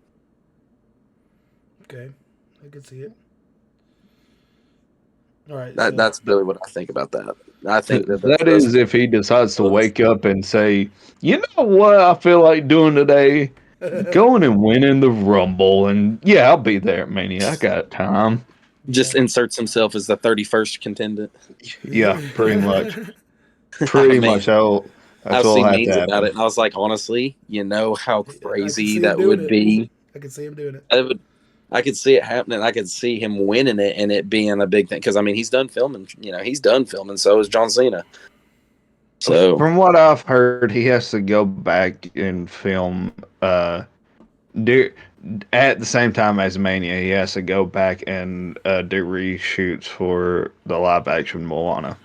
Okay, I can see it. All right, that's really what I think about that. I think that is if he decides to wake up and say, you know what I feel like doing today? Going and winning the Rumble, and I'll be there at Mania. I got time. Just inserts himself as the 31st contendant. Yeah, pretty much. Pretty much. I've seen memes about it, and I was like, honestly, how crazy that would be. I can see him doing it. I could see it happening. I could see him winning it and it being a big thing because he's done filming. He's done filming. So is John Cena. So from what I've heard, he has to go back and film at the same time as Mania. He has to go back and do reshoots for the live action Moana.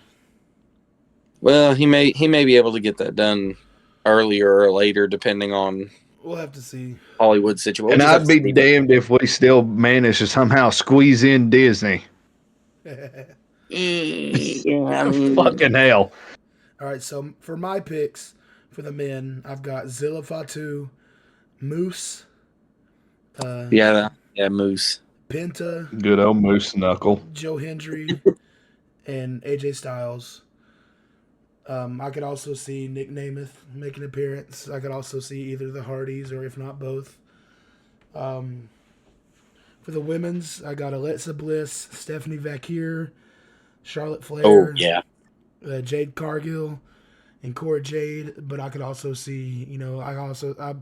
Well, he may be able to get that done earlier or later, depending on. We'll have to see Hollywood situation. And I'd be damned if we still manage to somehow squeeze in Disney. Fucking hell. All right, so for my picks for the men, I've got Zilla Fatu, Moose. Moose. Penta. Good old Moose Knuckle. Joe Hendry and AJ Styles. I could also see Nick Namath make an appearance. I could also see either the Hardys or if not both. For the women's, I got Alexa Bliss, Stephanie Vakir, Charlotte Flair. Oh, yeah. Jade Cargill, and Cora Jade, but I could also see, I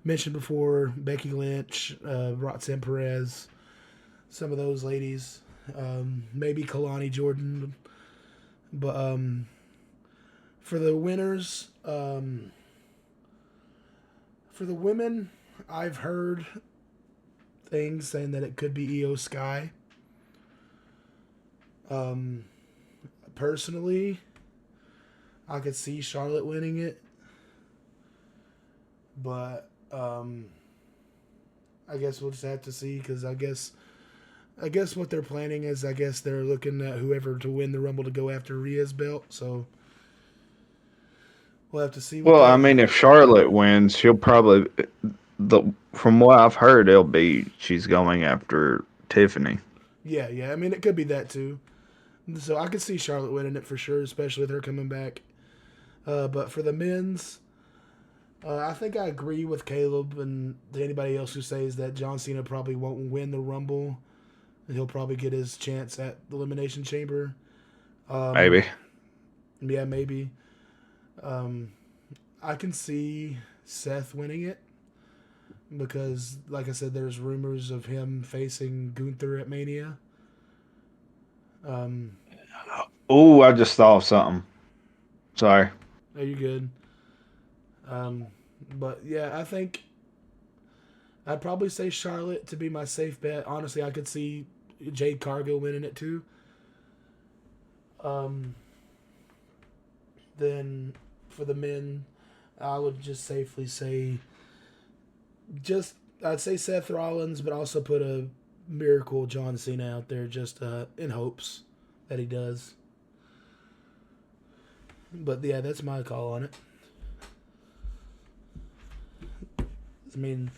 mentioned before Becky Lynch, Roxanne Perez, some of those ladies, maybe Kalani Jordan, but for the winners, for the women, I've heard things saying that it could be Io Sky. Personally, I could see Charlotte winning it, but I guess we'll just have to see, because I guess what they're planning is, I guess they're looking at whoever to win the Rumble to go after Rhea's belt. So we'll have to see. Well, I mean, if Charlotte wins, she'll probably from what I've heard, she's going after Tiffany. Yeah. I mean, it could be that too. So I could see Charlotte winning it for sure, especially with her coming back. But for the men's, I think I agree with Caleb and anybody else who says that John Cena probably won't win the Rumble. He'll probably get his chance at the Elimination Chamber. Maybe. Yeah, maybe. I can see Seth winning it because, like I said, there's rumors of him facing Gunther at Mania. Oh, I just thought of something. Sorry. Are you good? But yeah, I think I'd probably say Charlotte to be my safe bet. Honestly, I could see Jade Cargill winning it too. Then for the men, I would just safely say I'd say Seth Rollins, but also put a Miracle John Cena out there just in hopes that he does. But yeah, that's my call on it. I mean,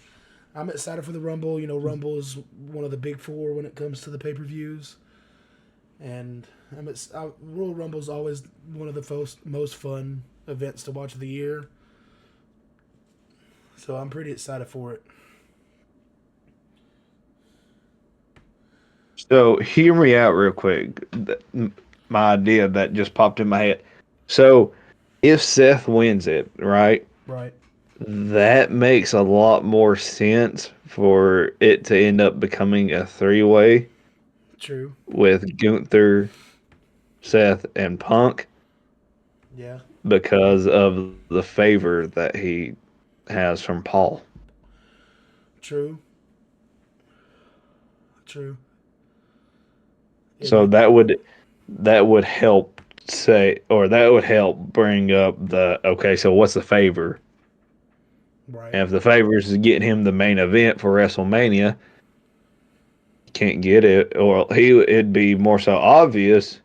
I'm excited for the Rumble. Rumble is one of the big four when it comes to the pay-per-views. And Royal Rumble is always one of the most fun events to watch of the year. So I'm pretty excited for it. So hear me out real quick. My idea that just popped in my head. So if Seth wins it, right? Right. That makes a lot more sense for it to end up becoming a three-way. True. With Gunther, Seth, and Punk. Yeah. Because of the favor that he has from Paul. True. So that would help bring up so what's the favor? Right. And if the favor is getting him the main event for WrestleMania, can't get it, or it'd be more so obvious,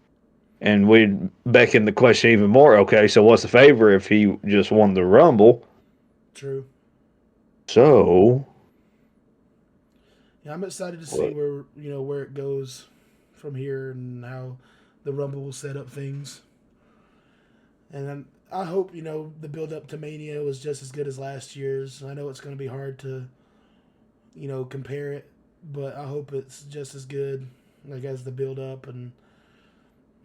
and we'd beckon the question even more. Okay, so what's the favor if he just won the Rumble? True. So, yeah, I'm excited to see where it goes from here and how the Rumble will set up things. And I hope the build up to Mania was just as good as last year's. I know it's going to be hard to compare it, but I hope it's just as good, like as the build up and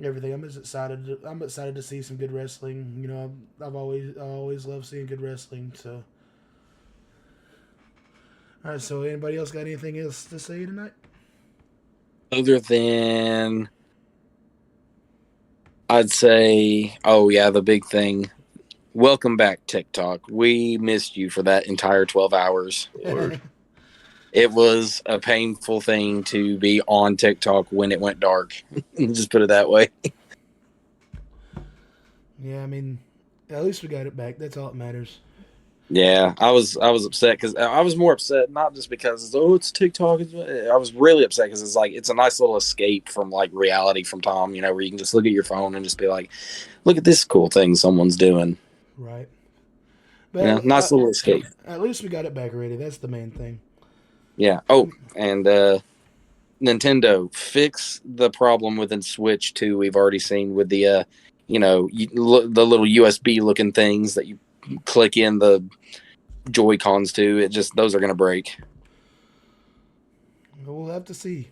everything. I'm excited to see some good wrestling. I always love seeing good wrestling. So, all right. So, anybody else got anything else to say tonight? Other than, I'd say, the big thing. Welcome back, TikTok. We missed you for that entire 12 hours. Lord. It was a painful thing to be on TikTok when it went dark. Just put it that way. Yeah, I mean, at least we got it back. That's all that matters. Yeah, I was upset because I was more upset not just because it's TikTok. I was really upset because it's a nice little escape from reality from Tom. Where you can just look at your phone and just be like, look at this cool thing someone's doing. Right. But nice little escape. At least we got it back already. That's the main thing. Yeah. Oh, and Nintendo, fix the problem with the Switch 2 we've already seen with the the little USB looking things that you click in the Joy-Cons to. Those are going to break. We'll have to see.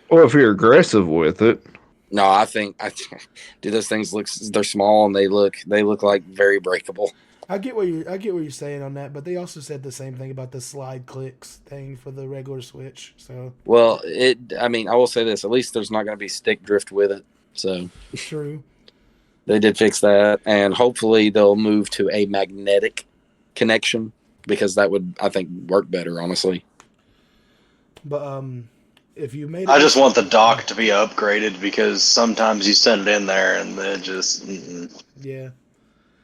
Or if you're aggressive with it. No, do those things they're small and they look like very breakable. I get what you're saying on that, but they also said the same thing about the slide clicks thing for the regular Switch. So Well, I will say this: at least there's not going to be stick drift with it. So true. they did fix that, and hopefully they'll move to a magnetic connection because that would, I think, work better. Honestly, But if you made it, I just want the dock to be upgraded because sometimes you send it in there and it just. yeah.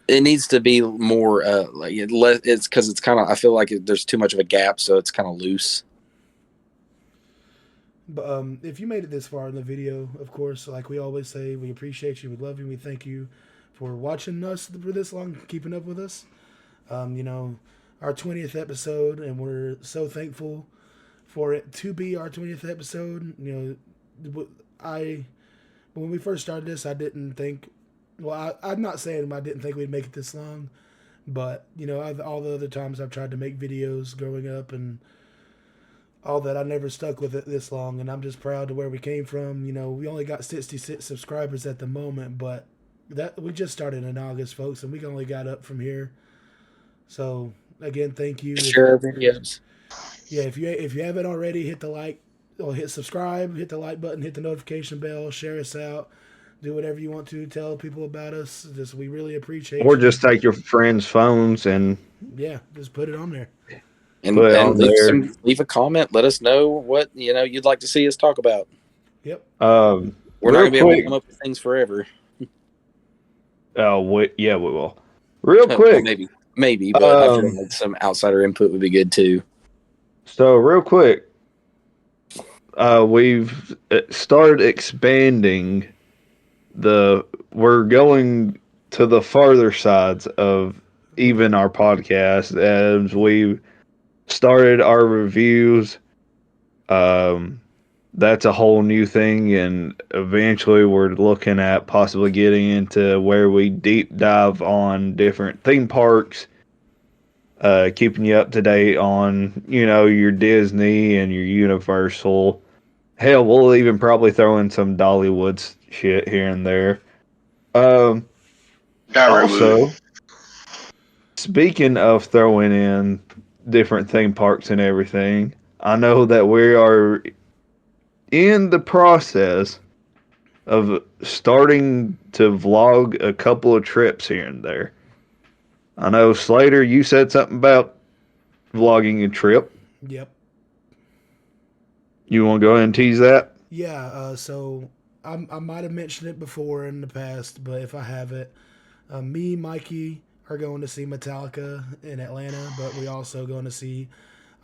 it needs to be more it's because it's kind of, I feel like there's too much of a gap, so it's kind of loose. But if you made it this far in the video, of course, like we always say, we appreciate you, we love you, we thank you for watching us for this long, keeping up with us. Our 20th episode, and we're so thankful for it to be our 20th episode. When we first started this, I didn't think. Well, I'm not saying I didn't think we'd make it this long, but all the other times I've tried to make videos growing up and all that, I never stuck with it this long, and I'm just proud to where we came from. We only got 66 subscribers at the moment, but that we just started in August, folks, and we only got up from here. So again, thank you. Share our videos. Yeah, if you haven't already, hit the like or hit subscribe, hit the like button, hit the notification bell, share us out, do whatever you want to, tell people about us. We really appreciate Or you. just take your friends' phones and just put it on there. And, put it on there. Leave a comment. Let us know what you'd like to see us talk about. Yep. We're not going to be able to come up with things forever. We will. Real quick. Maybe, but I feel like some outsider input would be good too. So real quick, we've started expanding we're going to the farther sides of even our podcast as we started our reviews. That's a whole new thing, and eventually we're looking at possibly getting into where we deep dive on different theme parks, keeping you up to date on, your Disney and your Universal. Hell, we'll even probably throw in some Dollywood shit here and there. Also, speaking of throwing in different theme parks and everything, I know that we are in the process of starting to vlog a couple of trips here and there. I know, Slater, you said something about vlogging a trip. Yep. You want to go ahead and tease that? Yeah, so I might have mentioned it before in the past, but if I haven't, me, Mikey, are going to see Metallica in Atlanta, but we also going to see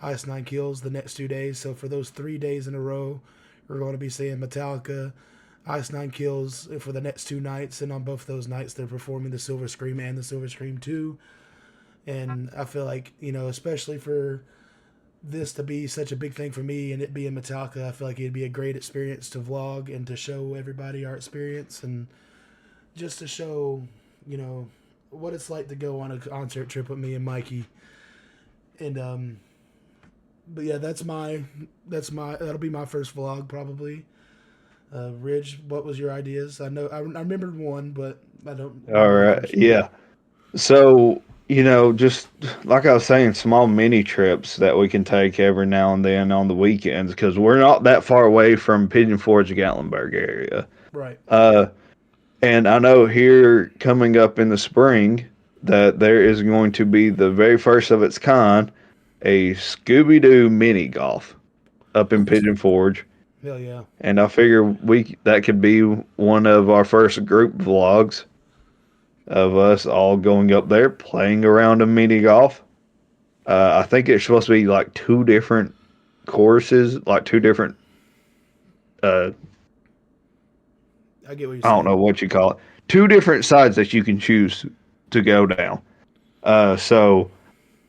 Ice Nine Kills the next 2 days. So for those 3 days in a row, we're going to be seeing Metallica, Ice Nine Kills for the next 2 nights, and on both those nights they're performing the Silver Scream and the Silver Scream 2. And I feel like, especially for this to be such a big thing for me and it being Metallica, I feel like it'd be a great experience to vlog and to show everybody our experience and just to show, what it's like to go on a concert trip with me and Mikey. And but yeah, that'll be my first vlog probably. Ridge, what was your ideas? I know I remembered one, but I don't. All right, yeah. So, just like I was saying, small mini trips that we can take every now and then on the weekends, because we're not that far away from Pigeon Forge, Gatlinburg area. Right. And I know here coming up in the spring that there is going to be the very first of its kind, a Scooby-Doo mini golf up in Pigeon Forge. Hell yeah. And I figure that could be one of our first group vlogs of us all going up there playing around a mini golf. I think it's supposed to be like 2 different courses, like 2 different I get what you're saying. I don't know what you call it. 2 different sides that you can choose to go down. So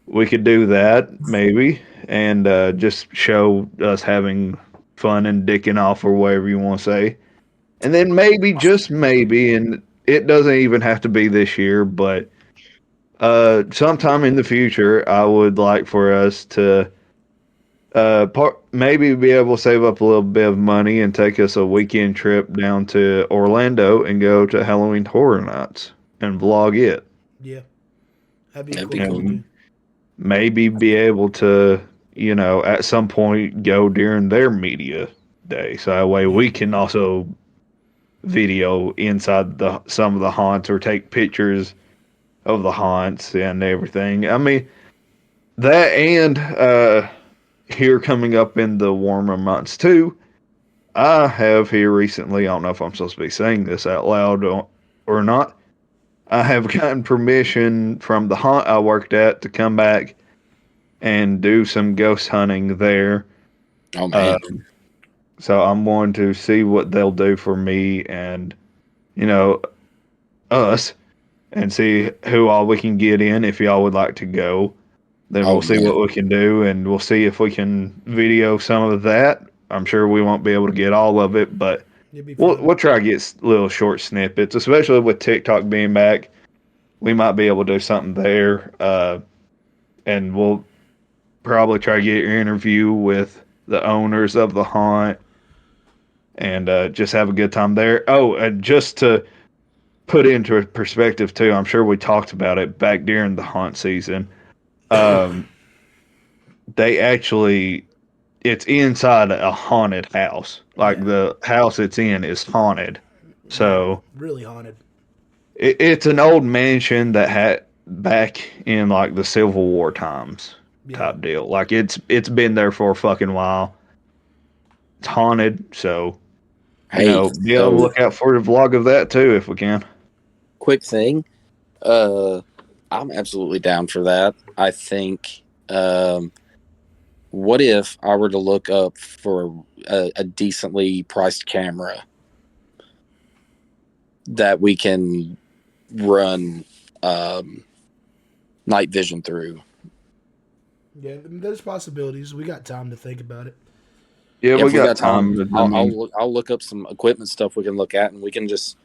we could do that maybe, and just show us having fun and dicking off, or whatever you want to say. And then maybe, just maybe, and it doesn't even have to be this year, but sometime in the future, I would like for us to Maybe be able to save up a little bit of money and take us a weekend trip down to Orlando and go to Halloween Horror Nights and vlog it. Yeah, that'd be a That'd cool be thing cool. to do. Maybe be able to, at some point go during their media day, so that way we can also video inside some of the haunts or take pictures of the haunts and everything. I mean, that and here coming up in the warmer months too. I have here recently, I don't know if I'm supposed to be saying this out loud or not. I have gotten permission from the haunt I worked at to come back and do some ghost hunting there. Oh man. So I'm going to see what they'll do for me and, us and see who all we can get in if y'all would like to go. Then Oh, we'll see man. what we can do and we'll see if we can video some of that. I'm sure we won't be able to get all of it, but It'd be we'll, fun. we'll try to get little short snippets, especially with TikTok being back. We might be able to do something there. And we'll probably try to get your interview with the owners of the haunt and just have a good time there. Oh, and just to put it into perspective too, I'm sure we talked about it back during the haunt season. They actually, it's inside a haunted house. Like Yeah. the house it's in is haunted. So Really haunted. it's an old mansion that had back in like the Civil War times Yeah. type deal. Like it's been there for a fucking while. It's haunted, so Hey, be able to look out for the vlog of that too if we can. quick thing. I'm absolutely down for that. I think. What if I were to look up for a decently priced camera that we can run night vision through? Yeah, I mean, there's possibilities. We got time to think about it. Yeah, If we got time. I'll look up some equipment stuff we can look at, and we can just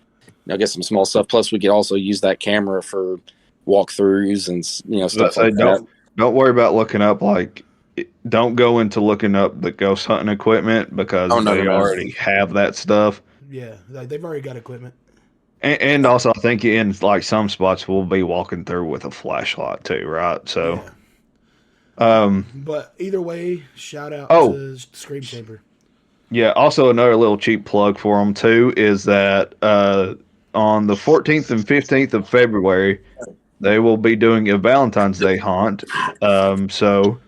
get some small stuff. Plus, we could also use that camera for walkthroughs and stuff like that. Don't worry about looking up don't go into looking up the ghost hunting equipment because they already have that stuff. Yeah, like they've already got equipment. And also, I think in like some spots we'll be walking through with a flashlight too, right? So, But either way, shout out Oh. to Scream Chamber. yeah. Also, another little cheap plug for them too is that on the 14th and 15th of February, they will be doing a Valentine's Day haunt. So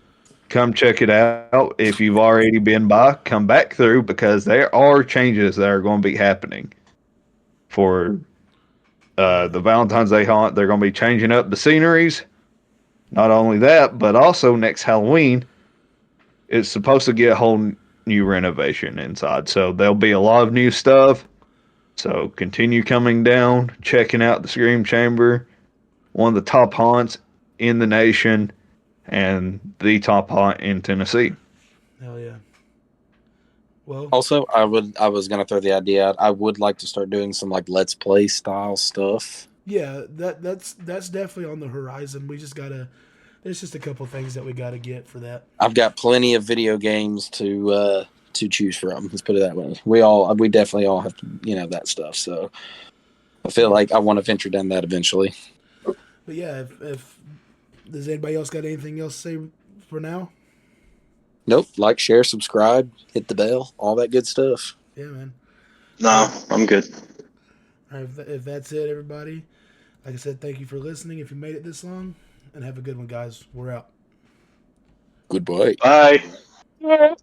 come check it out. If you've already been by, come back through because there are changes that are going to be happening for the Valentine's Day haunt. They're going to be changing up the sceneries. Not only that, but also next Halloween, it's supposed to get a whole new renovation inside. So there'll be a lot of new stuff. So continue coming down, checking out the Scream Chamber, one of the top haunts in the nation, and the top haunt in Tennessee. Hell yeah. Well, Also, I was gonna throw the idea out. I would like to start doing some like Let's Play style stuff. yeah, that's definitely on the horizon. We just gotta. There's just a couple things that we gotta get for that. I've got plenty of video games to choose from. Let's put it that way. We definitely all have that stuff. So I feel like I want to venture down that eventually. But yeah, if does anybody else got anything else to say for now? Nope. Like, share, subscribe, hit the bell, all that good stuff. Yeah, man. No, I'm good. All right, if that's it, everybody. Like I said, thank you for listening. If you made it this long, and have a good one, guys. We're out. Goodbye. Bye.